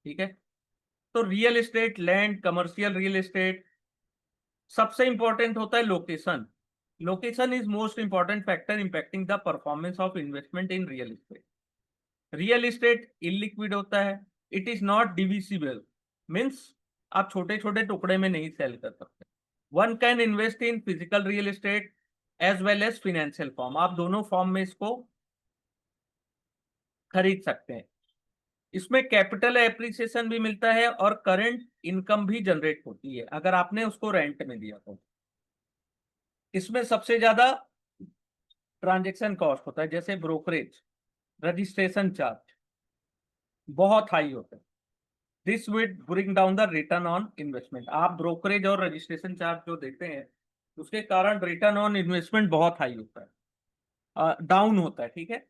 ठीक है, तो real estate, land, commercial real estate, सबसे इंपॉर्टेंट होता है location. Location is most important factor impacting the performance of investment in real estate. Real estate illiquid होता है, it is not divisible, means आप छोटे छोटे टुकड़े में नहीं सेल कर सकते। One can invest in physical real estate as well as financial form, आप दोनों फॉर्म में इसको खरीद सकते हैं। इसमें कैपिटल एप्रिसिएशन भी मिलता है और करंट इनकम भी जनरेट होती है अगर आपने उसको रेंट में दिया तो। इसमें सबसे ज्यादा ट्रांजेक्शन कॉस्ट होता है, जैसे ब्रोकरेज, रजिस्ट्रेशन चार्ज बहुत हाई होता है। This will bring down the return on investment. आप ब्रोकरेज और रजिस्ट्रेशन चार्ज जो देते हैं, उसके कारण रिटर्न ऑन इन्वेस्टमेंट बहुत हाई होता है, डाउन होता है। ठीक है,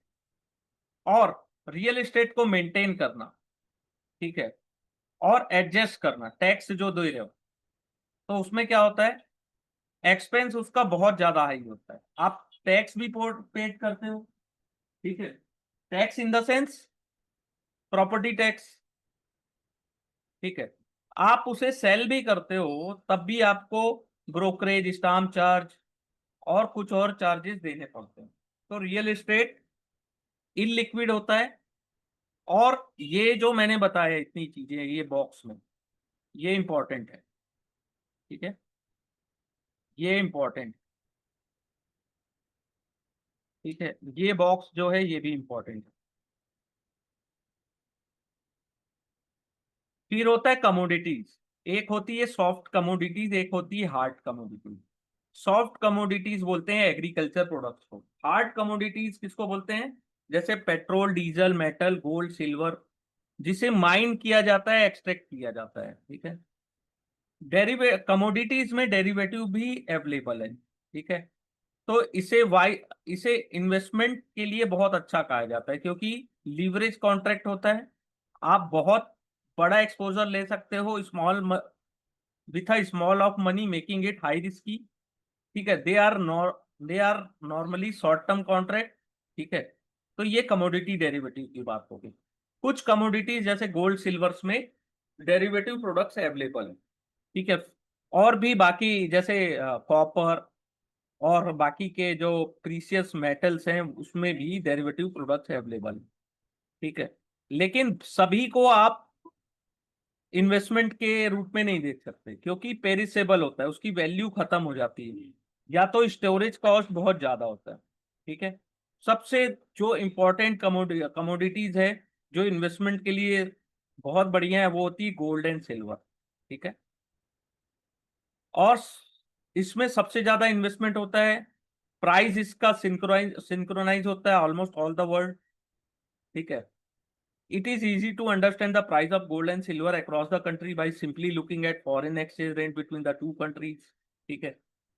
और रियल एस्टेट को मेंटेन करना, ठीक है, और एडजस्ट करना, टैक्स जो दे रहे हो, तो उसमें क्या होता है? एक्सपेंस उसका बहुत ज्यादा हाई होता है। आप टैक्स भी पेड करते हो, ठीक है, tax in the sense property tax. ठीक है, आप उसे सेल भी करते हो तब भी आपको ब्रोकरेज, स्टाम्प चार्ज और कुछ और चार्जेस देने पड़ते हैं। तो रियल एस्टेट इलिक्विड होता है, और ये जो मैंने बताया इतनी चीजें ये बॉक्स में, ये इंपॉर्टेंट है। ठीक है, ये इंपॉर्टेंट। ठीक है, ये बॉक्स जो है ये भी इंपॉर्टेंट है। फिर होता है कमोडिटीज। एक होती है सॉफ्ट कमोडिटीज, एक होती है हार्ड कमोडिटीज। सॉफ्ट कमोडिटीज बोलते हैं एग्रीकल्चर प्रोडक्ट्स को। हार्ड कमोडिटीज किसको बोलते हैं? जैसे petrol, diesel, metal, gold, silver, जिसे माइन किया जाता है, एक्सट्रैक्ट किया जाता है। ठीक है, कमोडिटीज में डेरिवेटिव भी अवेलेबल है। ठीक है, तो इसे इन्वेस्टमेंट के लिए बहुत अच्छा कहा जाता है, क्योंकि लीवरेज कॉन्ट्रैक्ट होता है। आप बहुत बड़ा एक्सपोजर ले सकते हो, small with a small of money, making it high risky. ठीक है, they are normally short term contract. ठीक है, तो ये कमोडिटी डेरिवेटिव की बात होगी। कुछ कमोडिटीज जैसे गोल्ड, सिल्वर्स में डेरिवेटिव प्रोडक्ट्स अवेलेबल है। ठीक है, और भी बाकी जैसे कॉपर और बाकी के जो प्रीशियस मेटल्स हैं उसमें भी डेरिवेटिव प्रोडक्ट्स अवेलेबल है। ठीक है, लेकिन सभी को आप इन्वेस्टमेंट के रूप में नहीं देख सकते, क्योंकि पेरिसेबल होता है, उसकी वैल्यू खत्म हो जाती है, या तो स्टोरेज कॉस्ट बहुत ज्यादा होता है। ठीक है, सबसे जो इंपॉर्टेंट कमोडिटीज है जो इन्वेस्टमेंट के लिए बहुत बढ़िया है, वो होती है गोल्ड एंड सिल्वर। ठीक है, और इसमें सबसे ज्यादा इन्वेस्टमेंट होता है। प्राइस इसका सिंक्रोनाइज होता है ऑलमोस्ट ऑल द वर्ल्ड। ठीक है, it is easy to understand the price of gold and silver across the country by simply looking at foreign exchange rate between the two countries. ठीक है,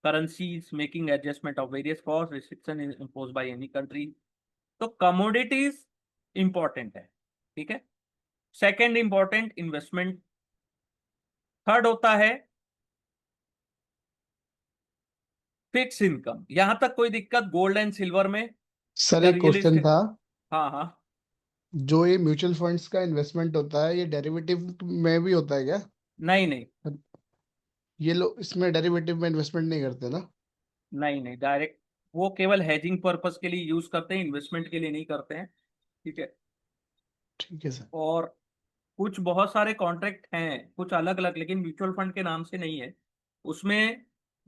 currencies making adjustment of various cost restriction imposed by any country. तो commodities important है। ठीक है, सेकंड इंपॉर्टेंट इन्वेस्टमेंट। थर्ड होता है फिक्स इनकम। यहां तक कोई दिक्कत गोल्ड एंड सिल्वर में सर या एक रियल क्वेश्चन एस्टेट? था। हाँ हाँ, जो ये म्यूचुअल फंड्स का इन्वेस्टमेंट होता है, ये डेरिवेटिव में भी होता है क्या? नहीं नहीं। ये लोग इसमें डेरिवेटिव में इन्वेस्टमेंट नहीं करते ना? नहीं नहीं, डायरेक्ट वो केवल हेजिंग पर्पस के लिए यूज करते हैं, इन्वेस्टमेंट के लिए नहीं करते हैं। ठीक है। ठीक है सर। और कुछ बहुत सारे कॉन्ट्रैक्ट हैं कुछ अलग अलग, लेकिन म्यूचुअल फंड के नाम से नहीं है। उसमें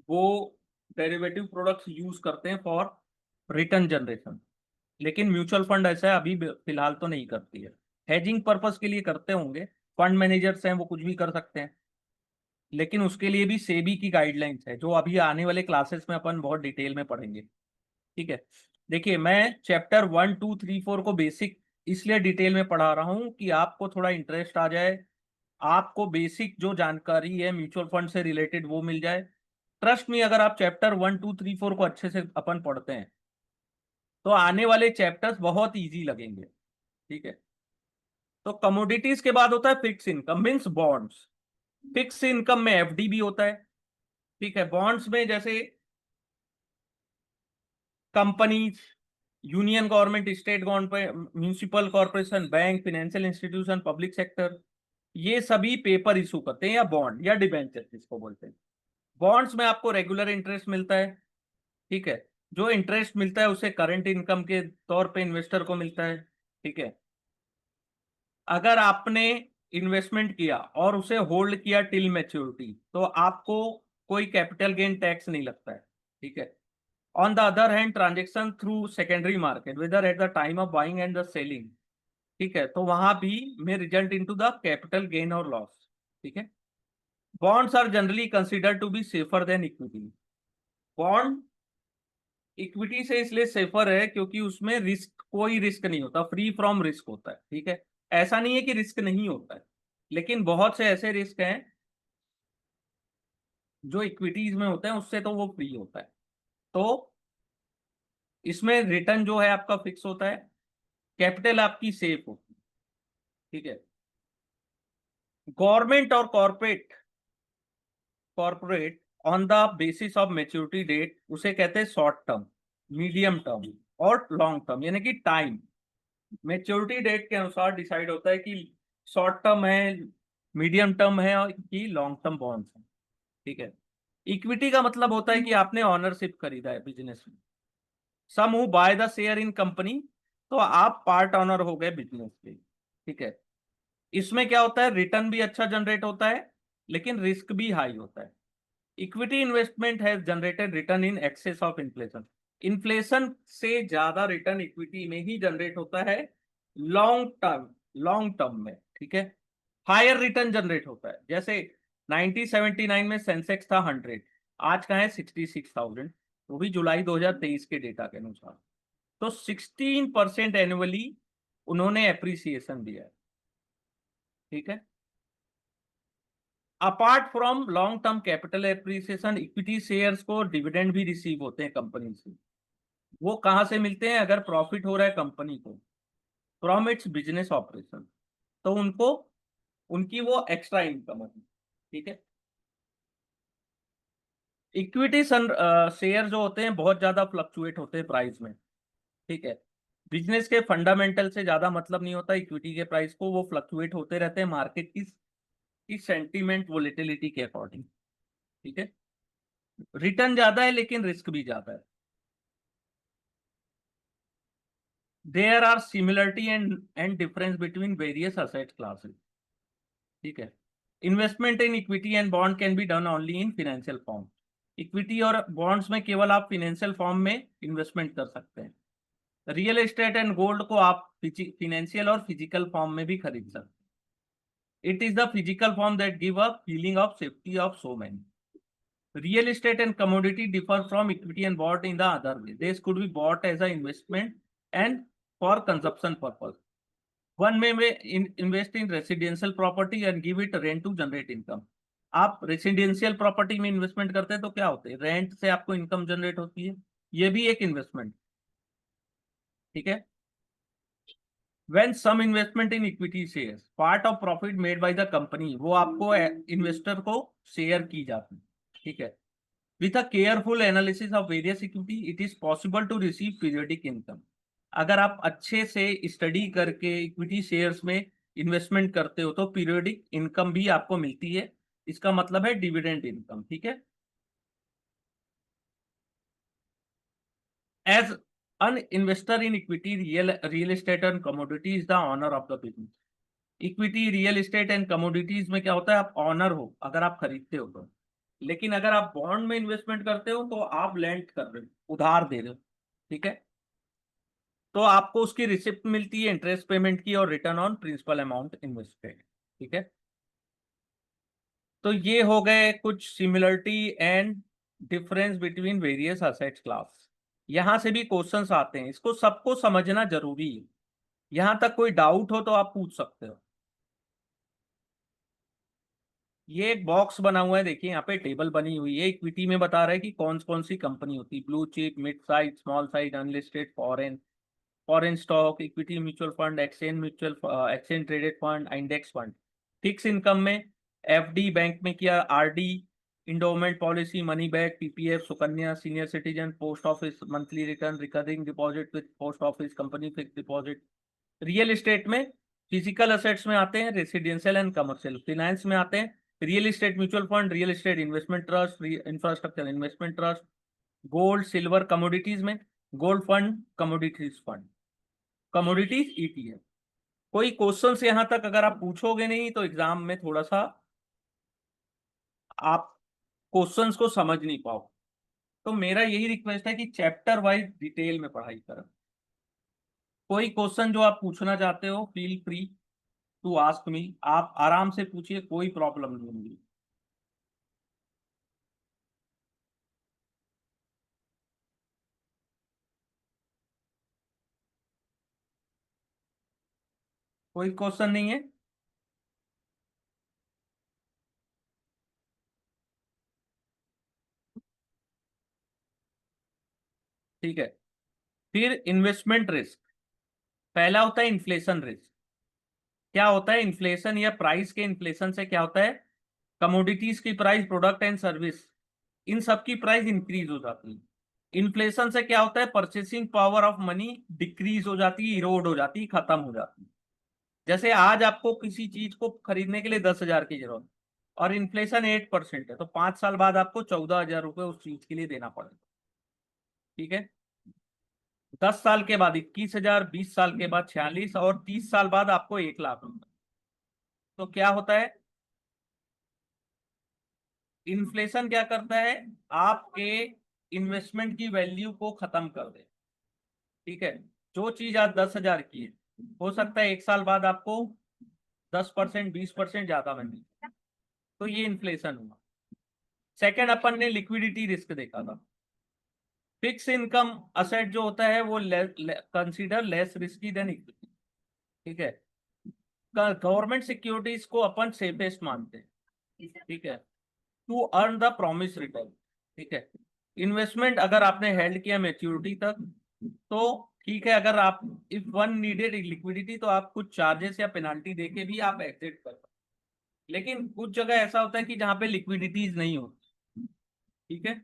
वो डेरिवेटिव प्रोडक्ट्स यूज करते हैं फॉर रिटर्न जनरेशन। लेकिन म्यूचुअल फंड ऐसा है अभी फिलहाल तो नहीं करती है। हेजिंग पर्पस के लिए करते होंगे, फंड मैनेजर्स हैं वो कुछ भी कर सकते हैं, लेकिन उसके लिए भी सेबी की गाइडलाइंस है जो अभी आने वाले क्लासेस में अपन बहुत डिटेल में पढ़ेंगे। ठीक है। देखिए, मैं चैप्टर 1 2 3 4 को बेसिक इसलिए डिटेल में पढ़ा रहा हूँ कि आपको थोड़ा इंटरेस्ट आ जाए, आपको बेसिक जो जानकारी है म्यूचुअल फंड से रिलेटेड वो मिल जाए। ट्रस्ट में, अगर आप चैप्टर 1 2 3 4 को अच्छे से अपन पढ़ते हैं तो आने वाले चैप्टर्स बहुत इजी लगेंगे। ठीक है। तो कमोडिटीज के बाद होता है fix income, means bonds. Fix income में एफडी भी होता है। ठीक है। बॉन्ड्स में जैसे companies, union government, state government, municipal corporation, bank, financial institution, public sector, ये सभी पेपर इशू करते हैं, या बॉन्ड या डिबेंचर जिसको बोलते हैं। बॉन्ड्स में आपको रेगुलर इंटरेस्ट मिलता है। ठीक है। जो इंटरेस्ट मिलता है उसे करंट इनकम के तौर पे इन्वेस्टर को मिलता है। ठीक है। अगर आपने इन्वेस्टमेंट किया और उसे होल्ड किया टिल मैच्योरिटी तो आपको कोई कैपिटल गेन टैक्स नहीं लगता है। ठीक है। On the other hand, transaction through secondary market whether at the time of buying and the selling, ठीक है, तो वहां भी में result into the capital gain और लॉस। ठीक है। Bonds are generally considered to be safer than equity. Bond equity से इसलिए सेफर है क्योंकि उसमें रिस्क, कोई रिस्क नहीं होता, फ्री फ्रॉम रिस्क होता है। ठीक है। ऐसा नहीं है कि रिस्क नहीं होता है, लेकिन बहुत से ऐसे रिस्क हैं जो इक्विटीज में होते हैं, उससे तो वो फ्री होता है। तो इसमें रिटर्न जो है आपका फिक्स होता है, कैपिटल आपकी सेफ होती है। ठीक है। गवर्नमेंट और corporate on the basis of maturity date उसे कहते हैं शॉर्ट टर्म, मीडियम टर्म और लॉन्ग टर्म, यानी कि टाइम मेच्योरिटी डेट के अनुसार डिसाइड होता है कि शॉर्ट टर्म है, मीडियम टर्म है और कि लॉन्ग टर्म बॉन्ड्स है। ठीक है। इक्विटी का मतलब होता है कि आपने ऑनरशिप खरीदा है बिजनेस में। Some who buy the share in company, तो आप पार्ट ऑनर हो गए बिजनेस के। ठीक है। इसमें क्या होता है, रिटर्न भी अच्छा जनरेट होता है लेकिन रिस्क भी हाई होता है। Equity investment has generated return in excess of inflation. Inflation से ज्यादा रिटर्न इक्विटी में ही जनरेट होता है लॉन्ग टर्म में। ठीक है। हायर रिटर्न जनरेट होता है, जैसे 1979 में सेंसेक्स था 100, आज का है 66,000, वो भी जुलाई 2023 के डेटा के अनुसार। तो 16% एनुअली उन्होंने एप्रिसिएशन दिया है। ठीक है। Apart from long term capital appreciation, equity shares को डिविडेंड भी रिसीव होते हैं कंपनी से। वो कहाँ से मिलते हैं, अगर प्रॉफिट हो रहा है कंपनी को फ्रॉम इट्स बिजनेस ऑपरेशन, तो उनको उनकी वो एक्स्ट्रा इनकम है। ठीक है। इक्विटी शेयर जो होते हैं बहुत ज्यादा फ्लक्चुएट होते हैं प्राइस में। ठीक है। बिजनेस के फंडामेंटल से ज्यादा मतलब नहीं होता इक्विटी के प्राइस को, वो फ्लक्चुएट होते रहते हैं मार्केट की सेंटीमेंट वोलेटिलिटी के अकॉर्डिंग। ठीक है। रिटर्न ज्यादा है लेकिन रिस्क भी ज्यादा है। There are similarity and difference between various asset classes. ठीक है। Investment in equity and bond can be done only in financial form. Equity और बॉन्ड्स में केवल आप फाइनेंशियल फॉर्म में इन्वेस्टमेंट कर सकते हैं। रियल एस्टेट एंड गोल्ड को आप फाइनेंशियल और फिजिकल फॉर्म में भी खरीद सकते हैं। It is the physical form that give a feeling of safety of so many. Real estate and commodity differ from equity and bought in the other way. This could be bought as an investment and for consumption purpose. One may invest in residential property and give it rent to generate income. आप रेसिडेंशियल प्रॉपर्टी में इन्वेस्टमेंट करते हैं तो क्या होते हैं, रेंट से आपको इनकम जनरेट होती है, ये भी एक इन्वेस्टमेंट। ठीक है। When some investment in equity shares, part of profit made by the company, वो आपको इन्वेस्टर को शेयर की जाती है। ठीक है। With a careful analysis of various equity, it is possible to receive periodic income. अगर आप अच्छे से स्टडी करके इक्विटी शेयर्स में इन्वेस्टमेंट करते हो तो पीरियोडिक इनकम भी आपको मिलती है, इसका मतलब है डिविडेंड इनकम। ठीक है। As an investor in equity, real estate and commodity is the owner of the business. Equity, real estate and commodities में क्या होता है, आप ऑनर हो अगर आप खरीदते हो तो। लेकिन अगर आप बॉन्ड में इन्वेस्टमेंट करते हो तो आप लेंड कर रहे हो, उधार दे रहे हो। ठीक है। तो आपको उसकी रिसिप्ट मिलती है इंटरेस्ट पेमेंट की और return on principal amount invested. ठीक है। तो ये हो गए कुछ similarity and difference between various asset class. यहां से भी क्वेश्चंस आते हैं, इसको सबको समझना जरूरी है। यहां तक कोई डाउट हो तो आप पूछ सकते हो। ये एक बॉक्स बना हुआ है, देखिए यहाँ पे टेबल बनी हुई है। इक्विटी में बता रहा है कि कौन कौन सी कंपनी होती है, blue chip, mid size, small size, unlisted, foreign, foreign stock, equity mutual fund, exchange traded fund, index fund. Fix income में एफडी बैंक में किया, RD, endowment policy, money back, PPF, Sukanya, senior citizen, post office monthly return, recurring deposit with post office, company fix deposit. Real estate में फिजिकल असेट्स में आते हैं रेसिडेंशियल एंड कमर्शियल, फाइनेंस में आते हैं real estate mutual fund, real estate investment trust, infrastructure investment trust, gold silver commodities में gold fund, commodities fund, commodities ETF. कोई क्वेश्चन से यहां तक अगर आप पूछोगे नहीं तो एग्जाम में थोड़ा सा आप क्वेश्चंस को समझ नहीं पाओ। तो मेरा यही रिक्वेस्ट है कि चैप्टर वाइज डिटेल में पढ़ाई करें। कोई क्वेश्चन जो आप पूछना चाहते हो feel free to ask me, आप आराम से पूछिए, कोई प्रॉब्लम नहीं होगी। कोई क्वेश्चन नहीं है? ठीक है। फिर इन्वेस्टमेंट रिस्क, पहला होता है इन्फ्लेशन रिस्क। क्या होता है इन्फ्लेशन या प्राइस के इन्फ्लेशन से क्या होता है, कमोडिटीज की प्राइस, प्रोडक्ट एंड सर्विस, इन सब की प्राइस इंक्रीज हो जाती है। इन्फ्लेशन से क्या होता है, purchasing power of money decrease हो जाती है, इरोड हो जाती है, खत्म हो जाती है। जैसे आज आपको किसी चीज को खरीदने के लिए 10,000 की जरूरत और इन्फ्लेशन 8% है, तो 5 साल बाद आपको 14,000 रुपये उस चीज के लिए देना पड़ेगा। ठीक है। 10 साल के बाद 21,000, 20 साल के बाद 46 और 30 साल बाद आपको 1,00,000 रुपए। तो क्या होता है, इन्फ्लेशन क्या करता है, आपके इन्वेस्टमेंट की वैल्यू को खत्म कर दे। ठीक है। जो चीज आज 10,000 की है, हो सकता है 1 साल बाद आपको 10%, 20% ज्यादा मिले। तो ये इन्फ्लेशन हुआ। सेकेंड, अपन ने लिक्विडिटी रिस्क देखा था। फिक्स इनकम असेट जो होता है वो consider less risky than equity. ठीक है। गवर्नमेंट सिक्योरिटीज को अपन सेफेस्ट मानते हैं। ठीक है। To earn the promise return. ठीक है। इन्वेस्टमेंट अगर आपने हेल्ड किया मैच्योरिटी तक तो ठीक है, अगर आप इफ वन नीडेड लिक्विडिटी तो आप कुछ चार्जेस या पेनाल्टी देके भी आप एग्जिट कर सकते। लेकिन कुछ जगह ऐसा होता है कि जहां पे लिक्विडिटीज नहीं होती। ठीक है।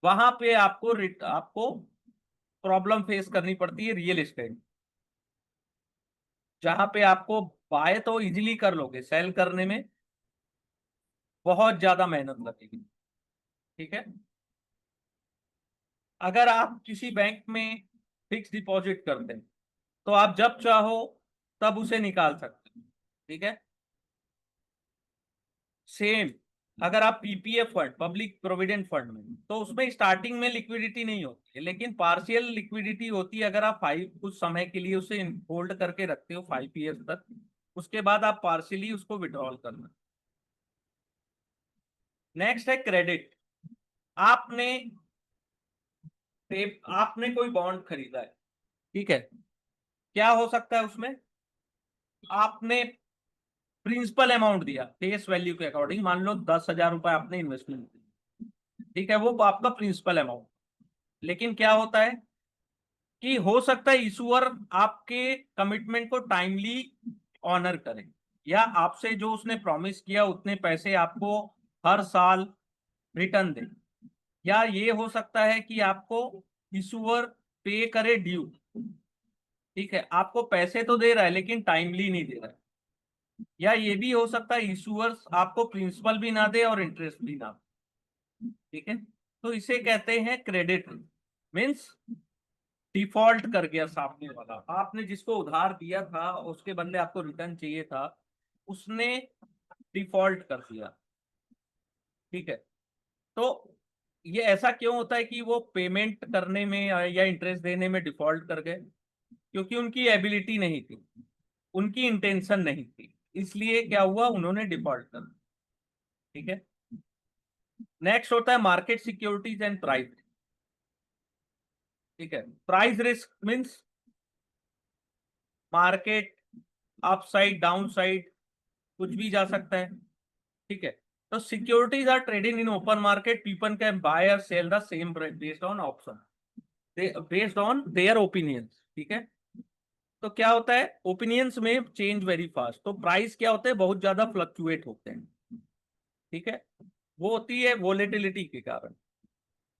वहां पे आपको प्रॉब्लम फेस करनी पड़ती है रियल एस्टेट, जहां पे आपको बाय तो इजीली कर लोगे, सेल करने में बहुत ज्यादा मेहनत लगेगी। ठीक है। अगर आप किसी बैंक में फिक्स डिपॉजिट करते हैं तो आप जब चाहो तब उसे निकाल सकते हैं। ठीक है। सेम अगर आप PPF fund, public provident fund में, तो उसमें स्टार्टिंग में लिक्विडिटी नहीं होती है, लेकिन पार्शियल लिक्विडिटी होती है। अगर आप कुछ समय के लिए उसे होल्ड करके रखते हो 5 ईयर्स तक, उसके बाद आप पार्शियली उसको विड्रॉल करना। नेक्स्ट है क्रेडिट। आपने आपने कोई बॉन्ड खरीदा है। ठीक है। क्या हो सकता है उसमें, आपने प्रिंसिपल अमाउंट दिया फेस वैल्यू के अकॉर्डिंग, मान लो 10,000 रुपए आपने इन्वेस्टमेंट दी। ठीक है, वो आपका प्रिंसिपल अमाउंट। लेकिन क्या होता है कि हो सकता है इशूअर आपके कमिटमेंट को टाइमली ऑनर करे, या आपसे जो उसने प्रॉमिस किया उतने पैसे आपको हर साल रिटर्न दे, या ये हो सकता है कि आपको इशूअर पे करे ड्यू। ठीक है, आपको पैसे तो दे रहा है लेकिन टाइमली नहीं दे रहा है। या ये भी हो सकता है इशूअर्स आपको प्रिंसिपल भी ना दे और इंटरेस्ट भी ना दे। ठीक है, तो इसे कहते हैं क्रेडिट। मीन्स डिफॉल्ट कर गया सामने वाला, आपने जिसको उधार दिया था उसके बदले आपको रिटर्न चाहिए था, उसने डिफॉल्ट कर दिया। ठीक है, तो ये ऐसा क्यों होता है कि वो पेमेंट करने में या इंटरेस्ट देने में डिफॉल्ट कर गए? क्योंकि उनकी एबिलिटी नहीं थी, उनकी इंटेंशन नहीं थी, इसलिए क्या हुआ, उन्होंने डिफॉल्ट कर दिया। ठीक है, नेक्स्ट होता है मार्केट सिक्योरिटीज एंड प्राइस। ठीक है, price risk means market upside down side कुछ भी जा सकता है। ठीक है, तो securities are trading in open market, people can buy और sell the same based on option, based on their opinions. ठीक है, तो क्या होता है, ओपिनियंस में चेंज वेरी फास्ट, तो प्राइस क्या होते हैं, बहुत ज्यादा फ्लक्चुएट होते हैं। ठीक है, वो होती है वोलेटिलिटी के कारण।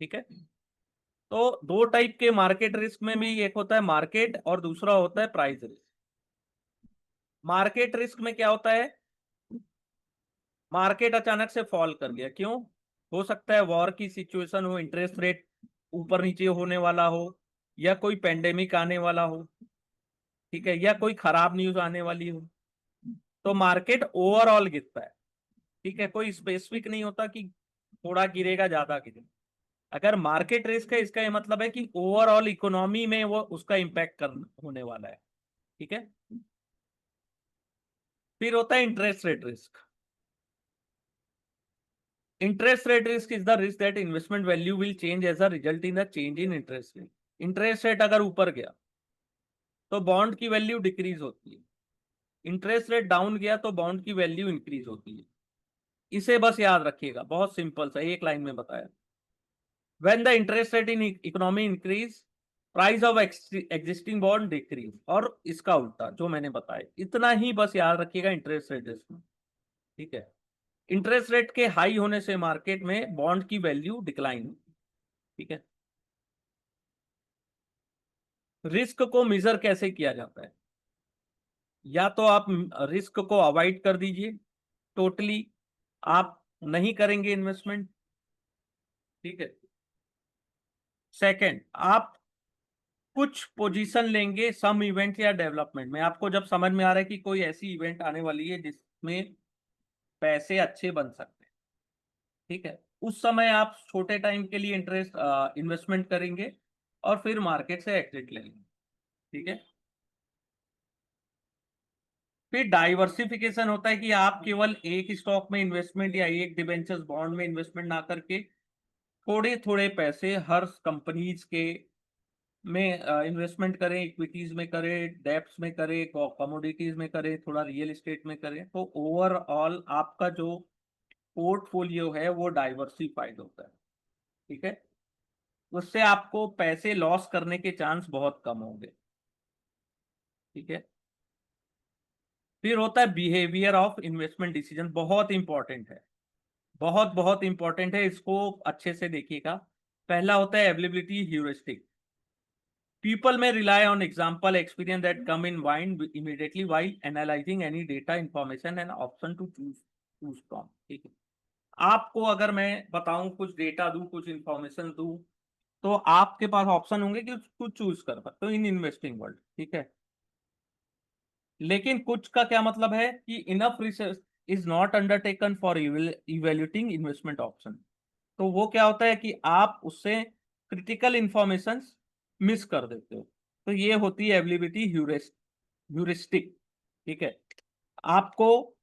ठीक है, तो दो टाइप के मार्केट रिस्क में भी, एक होता है मार्केट और दूसरा होता है प्राइस रिस्क। मार्केट रिस्क में क्या होता है, मार्केट अचानक से फॉल कर गया, क्यों? हो सकता है वॉर की सिचुएशन हो, इंटरेस्ट रेट ऊपर नीचे होने वाला हो, या कोई पेंडेमिक आने वाला हो। ठीक है, या कोई खराब न्यूज आने वाली हो, तो मार्केट ओवरऑल गिरता है। ठीक है, कोई स्पेसिफिक नहीं होता कि थोड़ा गिरेगा ज्यादा गिरेगा। अगर मार्केट रिस्क है, इसका ये मतलब है कि ओवरऑल इकोनॉमी में वो उसका इम्पैक्ट कर होने वाला है। ठीक है, फिर होता है interest rate risk. Interest rate risk is the risk that investment value will change as a result in the change in interest rate. Interest rate अगर ऊपर गया तो बॉन्ड की वैल्यू डिक्रीज होती है, इंटरेस्ट रेट डाउन गया तो बॉन्ड की वैल्यू इंक्रीज होती है। इसे बस याद रखिएगा, बहुत सिंपल सा, एक लाइन में बताया। When the interest rate in economy increase, price of existing bond decrease, और इसका उल्टा जो मैंने बताया, इतना ही बस याद रखिएगा इंटरेस्ट रेट रिस्क में। ठीक है, इंटरेस्ट रेट के हाई होने से मार्केट में बॉन्ड की वैल्यू डिक्लाइन। ठीक है, रिस्क को मेजर कैसे किया जाता है? या तो आप रिस्क को अवॉइड कर दीजिए टोटली, आप नहीं करेंगे इन्वेस्टमेंट। ठीक है, सेकंड, आप कुछ पोजीशन लेंगे सम इवेंट या डेवलपमेंट में, आपको जब समझ में आ रहा है कि कोई ऐसी इवेंट आने वाली है जिसमें पैसे अच्छे बन सकते हैं। ठीक है, उस समय आप छोटे टाइम के लिए इंटरेस्ट इन्वेस्टमेंट करेंगे और फिर मार्केट से एग्जिट लेंगे। ठीक है, फिर डाइवर्सिफिकेशन होता है कि आप केवल एक स्टॉक में इन्वेस्टमेंट या एक डिबेंचर्स बॉन्ड में इन्वेस्टमेंट ना करके थोड़े थोड़े पैसे हर कंपनीज के में इन्वेस्टमेंट करें, इक्विटीज में करें, डेब्ट्स में करें, कमोडिटीज में करें, थोड़ा रियल एस्टेट में करें, तो ओवरऑल आपका जो पोर्टफोलियो है वो डाइवर्सिफाइड होता है। ठीक है, उससे आपको पैसे लॉस करने के चांस बहुत कम होंगे। ठीक है, फिर होता है बिहेवियर ऑफ इन्वेस्टमेंट डिसीजन, बहुत इंपॉर्टेंट है, बहुत बहुत इंपॉर्टेंट है, इसको अच्छे से देखिएगा। पहला होता है availability heuristic. People may rely on example experience that come in mind immediately while analyzing any data information and option to choose from। ठीक है, आपको अगर मैं बताऊं, कुछ डेटा दूं, कुछ इंफॉर्मेशन दूं, तो आपके पास ऑप्शन होंगे कि कुछ चूज कर सकते हो इन इन्वेस्टिंग वर्ल्ड। ठीक है, लेकिन कुछ का क्या मतलब है कि enough research is not undertaken for evaluating investment option. तो वो क्या होता है कि आप उससे क्रिटिकल इंफॉर्मेशन मिस कर देते हो। तो ये होती है अवेलेबिलिटी ह्यूरिस्टिक। ठीक है, आपको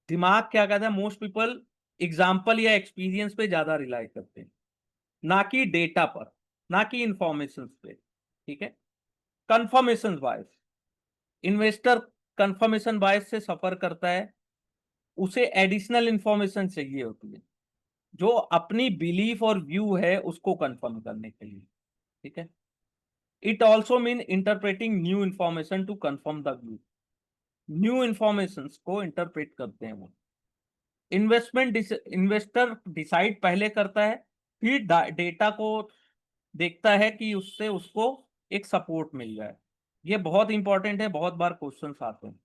दिमाग क्या कहता है, मोस्ट पीपल एग्जाम्पल या एक्सपीरियंस पे ज्यादा रिलाई करते हैं, ना कि डेटा पर, ना कि इंफॉर्मेशन पे। ठीक है, confirmation bias, investor confirmation bias से सफर करता है, उसे एडिशनल इंफॉर्मेशन चाहिए होती है जो अपनी बिलीफ और व्यू है उसको कंफर्म करने के लिए। ठीक है, it also mean interpreting new information to confirm the view. New information को इंटरप्रेट करते हैं वो। इन्वेस्टर डिसाइड पहले करता है, फिर डेटा को देखता है कि उससे उसको एक सपोर्ट मिल जाए। ये बहुत इंपॉर्टेंट है, बहुत बार क्वेश्चंस आते हैं।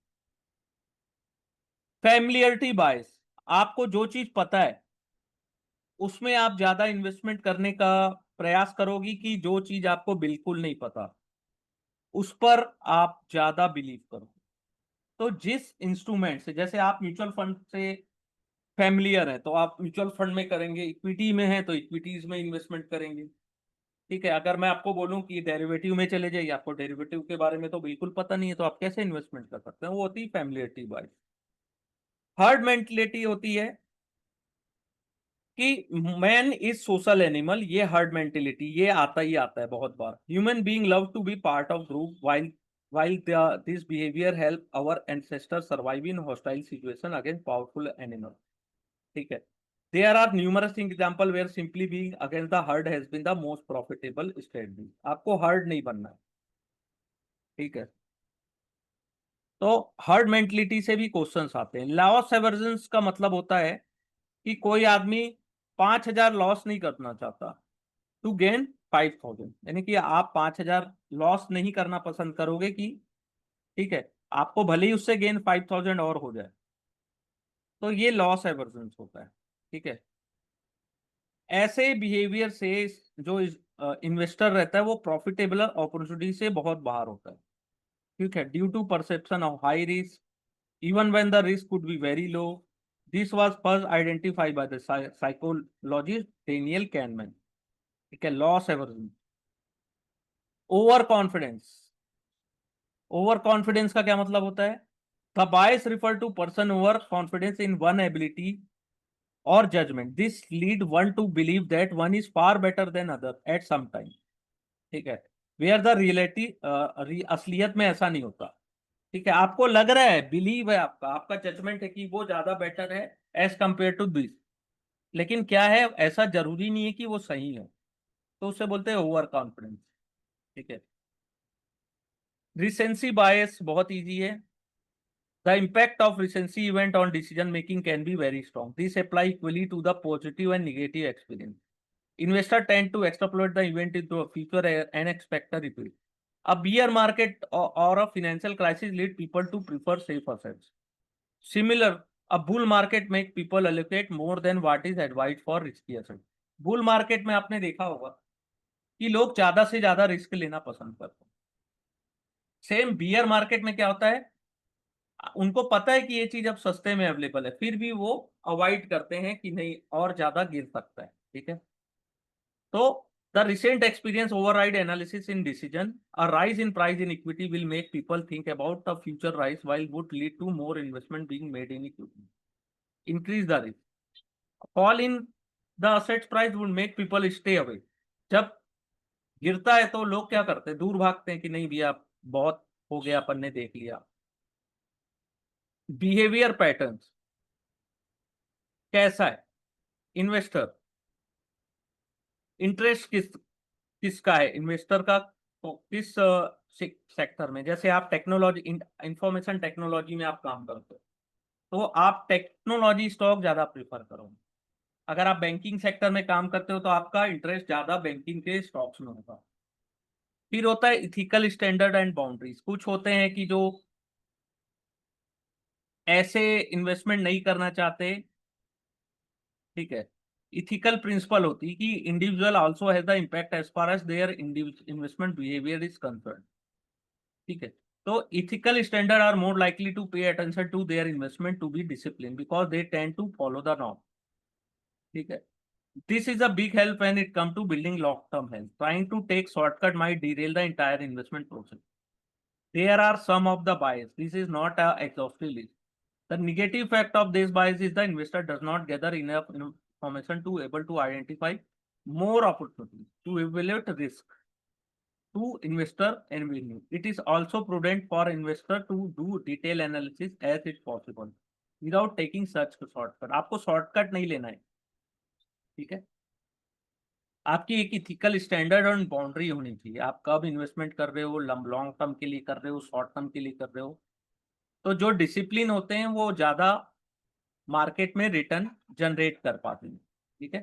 फैमिलियरिटी बायस, आपको जो चीज पता है उसमें आप ज्यादा इन्वेस्टमेंट करने का प्रयास करोगी, कि जो चीज आपको बिल्कुल नहीं पता उस पर आप ज्यादा बिलीव करो। तो जिस इंस्ट्रूमेंट से, जैसे आप म्यूचुअल फंड से फैमिलियर है तो आप म्यूचुअल फंड में करेंगे, इक्विटी में है तो इक्विटीज में इन्वेस्टमेंट करेंगे। ठीक है, अगर मैं आपको बोलूं कि डेरिवेटिव में चले जाइए, आपको डेरिवेटिव के बारे में तो बिल्कुल पता नहीं है, तो आप कैसे इन्वेस्टमेंट कर सकते हैं? वो होती है फैमिलियरिटी बाय। हर्ड मेंटेलिटी होती है कि मैन इज सोशल एनिमल, ये हर्ड मेंटेलिटी ये आता ही आता है बहुत बार। Human being love to be part of group, while this behavior help our ancestors survive in hostile situation against powerful animals। ठीक है, there are numerous example where simply being against the herd has been the most profitable strategy। आपको हर्ड नहीं बनना है। ठीक है, तो हर्ड मेंटलिटी से भी क्वेश्चंस आते हैं। लॉस एवर्जेंस का मतलब होता है कि कोई आदमी 5,000 लॉस नहीं करना चाहता टू गेन 5,000, यानी कि आप 5,000 लॉस नहीं करना पसंद करोगे कि, ठीक है, आपको भले ही उससे गेन 5,000 और हो जाए, तो ये लॉस एवर्जेंस होता है। ठीक है, ऐसे बिहेवियर से जो इन्वेस्टर रहता है वो प्रॉफिटेबल अपॉर्चुनिटी से बहुत बाहर होता है। ठीक है, due to perception of high risk even when the risk could be very low। This was first identified by the psychologist Daniel Kahneman। ठीक है, loss aversion. Over confidence, over confidence का क्या मतलब होता है? The bias refer to person over confidence in one ability और judgement, this lead one to believe that one is far better than other at some time. ठीक है, वेयर द रियलिटी, असलियत में ऐसा नहीं होता। ठीक है, आपको लग रहा है, बिलीव है, आपका आपका जजमेंट है कि वो ज्यादा बेटर है एज कंपेयर टू दिस, लेकिन क्या है, ऐसा जरूरी नहीं है कि वो सही है, तो उसे बोलते हैं ओवर कॉन्फिडेंस। ठीक है, रिसेंसी बायस बहुत इजी है। The impact of recency event on decision making can be very strong, this apply equally to the positive and negative experience. Investor tend to extrapolate the event into a future and expect a repeat। A bear market or a financial crisis lead people to prefer safe assets। Similar, a bull market make people allocate more than what is advised for risky assets। Bull market में आपने देखा होगा कि लोग ज्यादा से ज्यादा रिस्क लेना पसंद करते हैं। सेम बियर मार्केट में क्या होता है, उनको पता है कि ये चीज अब सस्ते में अवेलेबल है, फिर भी वो अवॉइड करते हैं कि नहीं और ज्यादा गिर सकता है। ठीक है, तो the recent experience override analysis in decision। A rise in price in equity will make people think about the future rise, while would lead to more investment being made in equity। Increase the risk। Fall in the assets price would make people stay away। जब गिरता है तो लोग क्या करते हैं, दूर भागते हैं कि नहीं भैया बहुत हो गया, अपन ने देख लिया। बिहेवियर पैटर्न्स कैसा है, इन्वेस्टर इंटरेस्ट किसका है, इन्वेस्टर का, तो किस सेक्टर में? जैसे आप टेक्नोलॉजी, इंफॉर्मेशन टेक्नोलॉजी में आप काम करते हो तो आप टेक्नोलॉजी स्टॉक ज्यादा प्रेफर करोगे। अगर आप बैंकिंग सेक्टर में काम करते हो तो आपका इंटरेस्ट ज्यादा बैंकिंग के स्टॉक्स में होगा। फिर होता है इथिकल स्टैंडर्ड एंड बाउंड्रीज। कुछ होते हैं कि जो ऐसे इन्वेस्टमेंट नहीं करना चाहते। ठीक है, इथिकल प्रिंसिपल होती है कि individual also has the impact as far as their investment behaviour is concern. ठीक है, तो ethical standard are more likely to pay attention to their investment to be discipline because they tend to follow the norm. ठीक है, this is a big help when it come to building long term health. Trying to take shortcut might derail the entire investment process। There are some of the bias, this is not a exhaustive list। The negative effect of this bias is the investor does not gather enough information to able to identify more opportunities to evaluate risk to investor and revenue। It is also prudent for investor to do detailed analysis as it possible without taking such shortcut। आपको शॉर्टकट नहीं लेना है। ठीक है, आपकी एक इथिकल स्टैंडर्ड और बाउंड्री होनी चाहिए। आप कब इन्वेस्टमेंट कर रहे हो, लॉन्ग टर्म के लिए कर रहे हो, शॉर्ट टर्म के लिए कर रहे हो, तो जो डिसिप्लिन होते हैं वो ज्यादा मार्केट में रिटर्न जनरेट कर पाते हैं। ठीक है,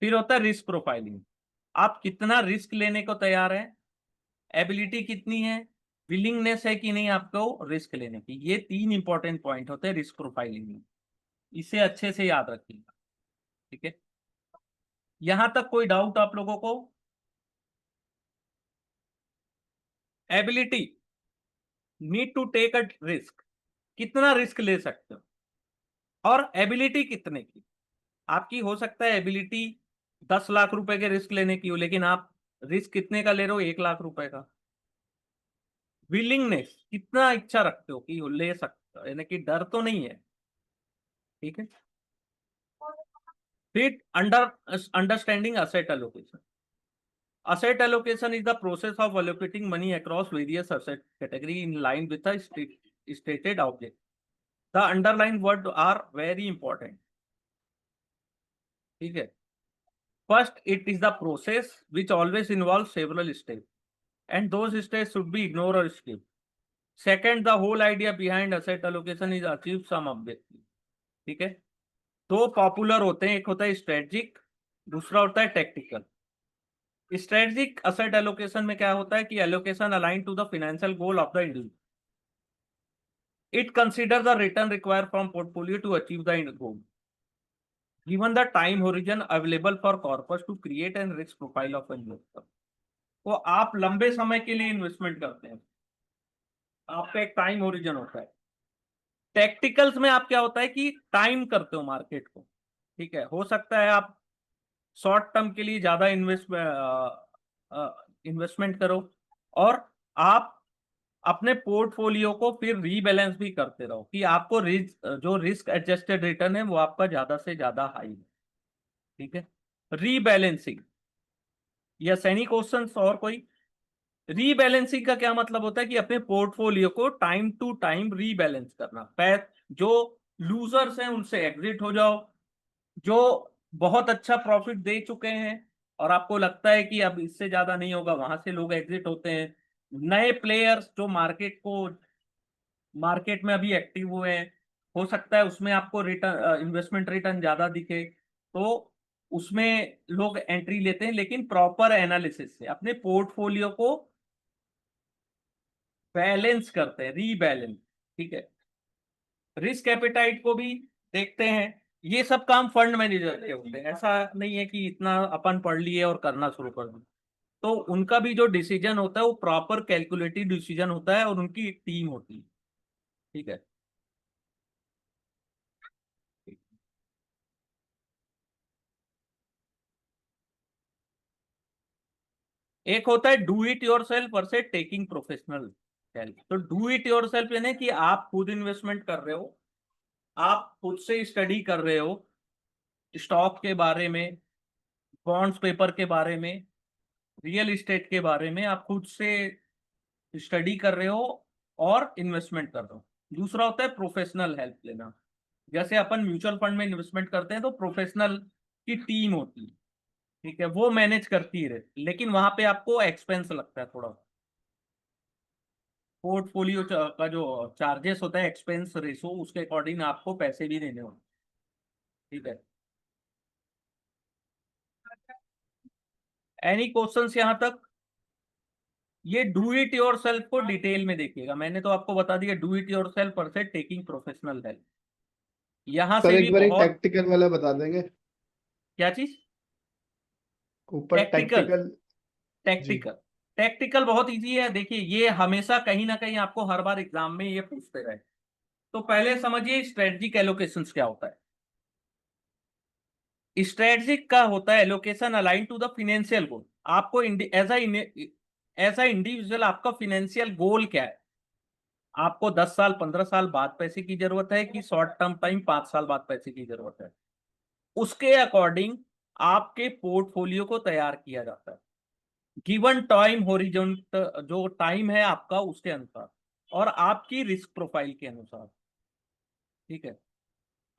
फिर होता है रिस्क प्रोफाइलिंग। आप कितना रिस्क लेने को तैयार हैं, एबिलिटी कितनी है, विलिंगनेस है कि नहीं आपको रिस्क लेने की। ये 3 इंपॉर्टेंट पॉइंट होते हैं रिस्क प्रोफाइलिंग में, इसे अच्छे से याद रखिएगा। ठीक है, यहां तक कोई डाउट आप लोगों को? Ability, need to take a risk, कितना रिस्क ले सकते हो, और एबिलिटी कितने की। आपकी हो सकता है एबिलिटी 10 लाख रुपए के रिस्क लेने की हो, लेकिन आप रिस्क कितने का ले रहे हो, 1 लाख रुपए का। विलिंगनेस, कितना इच्छा रखते हो कि ले सकते हो, यानी कि डर तो नहीं है। ठीक है, फिर understanding asset allocation. Asset allocation is the process of allocating money across various asset category in line with the stated object. The underlying words are very important. ठीक है, first it is the process which always involves several steps, and those steps should be ignored or skipped. Second, the whole idea behind asset allocation is achieve some objective. ठीक है, दो पॉपुलर होते हैं, एक होता है स्ट्रेटजिक, दूसरा होता है टेक्टिकल। स्ट्रेटजिक असेट एलोकेशन में क्या होता है कि allocation align to the financial goal of the individual. It considers the return required from portfolio to achieve the end goal. Given the time horizon available for corpus to create and risk profile of investor. तो आप लंबे समय के लिए इन्वेस्टमेंट करते हैं, आपका एक टाइम होरिजन होता है। टेक्टिकल्स में आप क्या होता है कि टाइम करते हो मार्केट को। ठीक है, हो सकता है आप शॉर्ट टर्म के लिए ज्यादा इन्वेस्टमेंट करो, और आप अपने पोर्टफोलियो को फिर रीबैलेंस भी करते रहो कि आपको जो रिस्क एडजस्टेड रिटर्न है वो आपका ज्यादा से ज्यादा हाई है। ठीक है, रीबैलेंसिंग। यस, एनी क्वेश्चंस और कोई? रीबैलेंसिंग का क्या मतलब होता है कि अपने पोर्टफोलियो को टाइम टू टाइम रीबैलेंस करना। जो लूजर्स हैं उनसे एग्जिट हो जाओ, जो बहुत अच्छा प्रॉफिट दे चुके हैं और आपको लगता है कि अब इससे ज्यादा नहीं होगा, वहां से लोग एग्जिट होते हैं। नए प्लेयर्स जो मार्केट में अभी एक्टिव हुए हैं, हो सकता है उसमें आपको रिटर्न, इन्वेस्टमेंट रिटर्न ज्यादा दिखे, तो उसमें लोग एंट्री लेते हैं, लेकिन प्रॉपर एनालिसिस से अपने पोर्टफोलियो को बैलेंस करते हैं, रीबैलेंस। ठीक है, रिस्क एपेटाइट को भी देखते हैं। ये सब काम फंड मैनेजर के होते हैं, ऐसा नहीं है कि इतना अपन पढ़ लिए और करना शुरू कर दें। तो उनका भी जो डिसीजन होता है वो प्रॉपर कैलकुलेटेड डिसीजन होता है, और उनकी एक टीम होती है। ठीक है, एक होता है do it your self versus taking professional help. तो डू इट योर सेल्फ यानी कि आप खुद इन्वेस्टमेंट कर रहे हो, आप खुद से स्टडी कर रहे हो, स्टॉक के बारे में, बॉन्ड्स पेपर के बारे में, रियल इस्टेट के बारे में आप खुद से स्टडी कर रहे हो और इन्वेस्टमेंट कर रहे हो। दूसरा होता है प्रोफेशनल हेल्प लेना। जैसे अपन म्यूचुअल फंड में इन्वेस्टमेंट करते हैं तो प्रोफेशनल की टीम होती है। ठीक है, वो मैनेज करती है, लेकिन वहां पे आपको एक्सपेंस लगता है थोड़ा। पोर्टफोलियो का जो चार्जेस होता है, एक्सपेंस रेशो, उसके अकॉर्डिंग आपको पैसे भी देने होते हैं। ठीक है, एनी क्वेश्चंस यहां तक? ये डू इट योर सेल्फ को डिटेल में देखिएगा, मैंने तो आपको बता दिया do it your self versus taking professional help. यहां सर से भी एक बार एक बहुत। टैक्टिकल वाला बता देंगे क्या चीज? ऊपर टैक्टिकल। टैक्टिकल। जी। टैक्टिकल टैक्टिकल बहुत इजी है। देखिए, ये हमेशा कहीं ना कहीं आपको हर बार एग्जाम में ये पूछते रहे। तो पहले समझिए स्ट्रेटजिक एलोकेशंस क्या होता है। स्ट्रेटजिक का होता है allocation align to the financial goal. आपको एज अ इंडिविजुअल आपका फिनेंशियल गोल क्या है, आपको 10 साल 15 साल बाद पैसे की जरूरत है कि शॉर्ट टर्म टाइम 5 साल बाद पैसे की जरूरत है, उसके अकॉर्डिंग आपके पोर्टफोलियो को तैयार किया जाता है। गिवन टाइम होरिजोंट, जो टाइम है आपका उसके अनुसार, और आपकी रिस्क प्रोफाइल के अनुसार। ठीक है,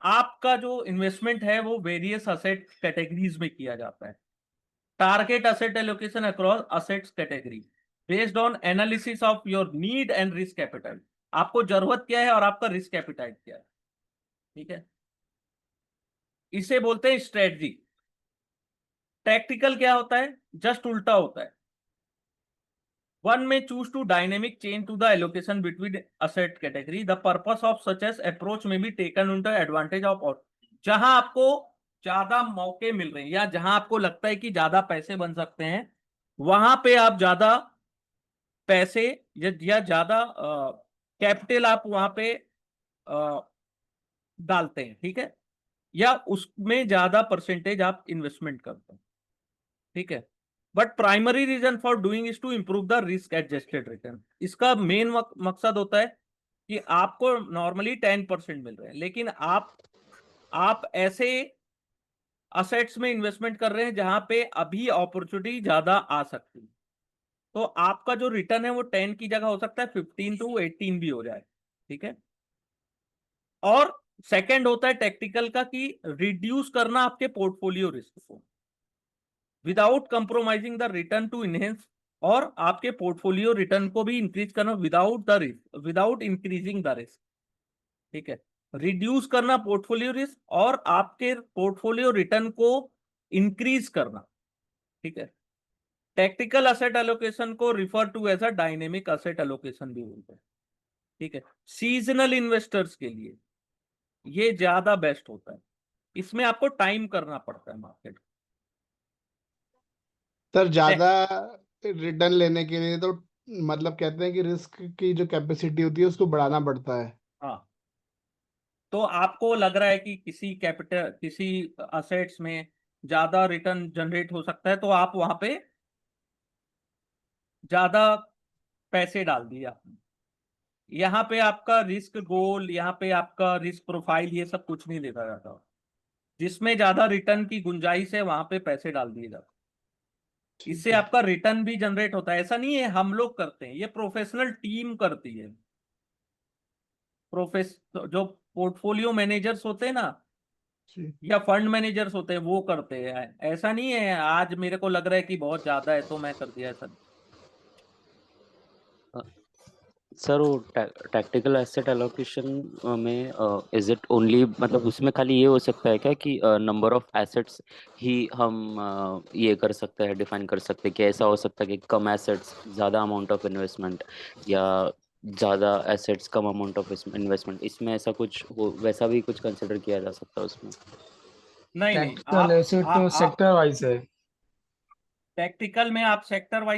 आपका जो इन्वेस्टमेंट है वो वेरियस असेट कैटेगरीज में किया जाता है। Target asset allocation across assets category based on analysis of your need and risk appetite. आपको जरूरत क्या है और आपका रिस्क एपेटाइट क्या है। ठीक है, इसे बोलते हैं स्ट्रेटजी। टैक्टिकल क्या होता है? जस्ट उल्टा होता है। One may choose to dynamic change to the allocation between asset category. The purpose of such as approach may be taken into advantage of all. जहां आपको ज्यादा मौके मिल रहे हैं या जहां आपको लगता है कि ज्यादा पैसे बन सकते हैं, वहां पे आप ज्यादा पैसे या ज्यादा कैपिटल आप वहां पे डालते हैं, ठीक है, या उसमें ज्यादा परसेंटेज आप इन्वेस्टमेंट करते हैं, ठीक है। But primary reason for doing is to improve the risk adjusted return. इसका मेन मकसद होता है कि आपको नॉर्मली 10% मिल रहे हैं, लेकिन आप ऐसे असेट्स में इन्वेस्टमेंट कर रहे हैं जहां पे अभी अपॉर्चुनिटी ज्यादा आ सकती है, तो आपका जो रिटर्न है वो 10 की जगह हो सकता है 15 to 18 भी हो जाए, ठीक है। और सेकंड होता है टेक्निकल का, कि रिड्यूस करना आपके पोर्टफोलियो रिस्क को without compromising the return to enhance, और आपके पोर्टफोलियो रिटर्न को भी इंक्रीज करना विदाउट इंक्रीजिंग द रिस्क, ठीक है। रिड्यूस करना पोर्टफोलियो रिस्क और आपके पोर्टफोलियो रिटर्न को इंक्रीज करना, ठीक है। टैक्टिकल असेट एलोकेशन को refer to as a dynamic asset allocation भी बोलते हैं, ठीक है। सीजनल इन्वेस्टर्स के लिए ये ज्यादा बेस्ट होता है, इसमें आपको टाइम करना पड़ता है मार्केट। सर ज्यादा रिटर्न लेने के लिए तो मतलब कहते हैं कि रिस्क की जो कैपेसिटी होती है उसको बढ़ाना पड़ता है। हाँ, तो आपको लग रहा है कि किसी असेट्स में ज्यादा रिटर्न जनरेट हो सकता है, तो आप वहां पे ज्यादा पैसे डाल दिए आपने। यहाँ पे आपका रिस्क गोल, यहाँ पे आपका रिस्क प्रोफाइल, ये सब कुछ नहीं देखा जाता। जिसमें ज्यादा रिटर्न की गुंजाइश है वहां पे पैसे डाल दिए जाते, इससे आपका रिटर्न भी जनरेट होता है। ऐसा नहीं है हम लोग करते हैं, ये प्रोफेशनल टीम करती है। जो पोर्टफोलियो मैनेजर्स होते हैं ना, जी। या फंड मैनेजर्स होते हैं, वो करते हैं। ऐसा नहीं है आज मेरे को लग रहा है कि बहुत ज्यादा है तो मैं कर दिया, ऐसा नहीं। सर वो टैक्टिकल एसेट एलोकेशन में इज इट ओनली, मतलब उसमें खाली ये हो सकता है क्या कि नंबर ऑफ एसेट्स ही हम ये कर सकते हैं, डिफाइन कर सकते हैं कि ऐसा हो सकता है कि कम एसेट्स ज़्यादा अमाउंट ऑफ इन्वेस्टमेंट, या ज़्यादा assets come amount of investment, इसमें ऐसा कुछ वैसा भी कुछ कंसिडर किया जा सकता है उसमें? नहीं, टैक्टिकल एसेट तो सेक्टर वाइज है। टैक्टिकल में आप सेक्टर वाइज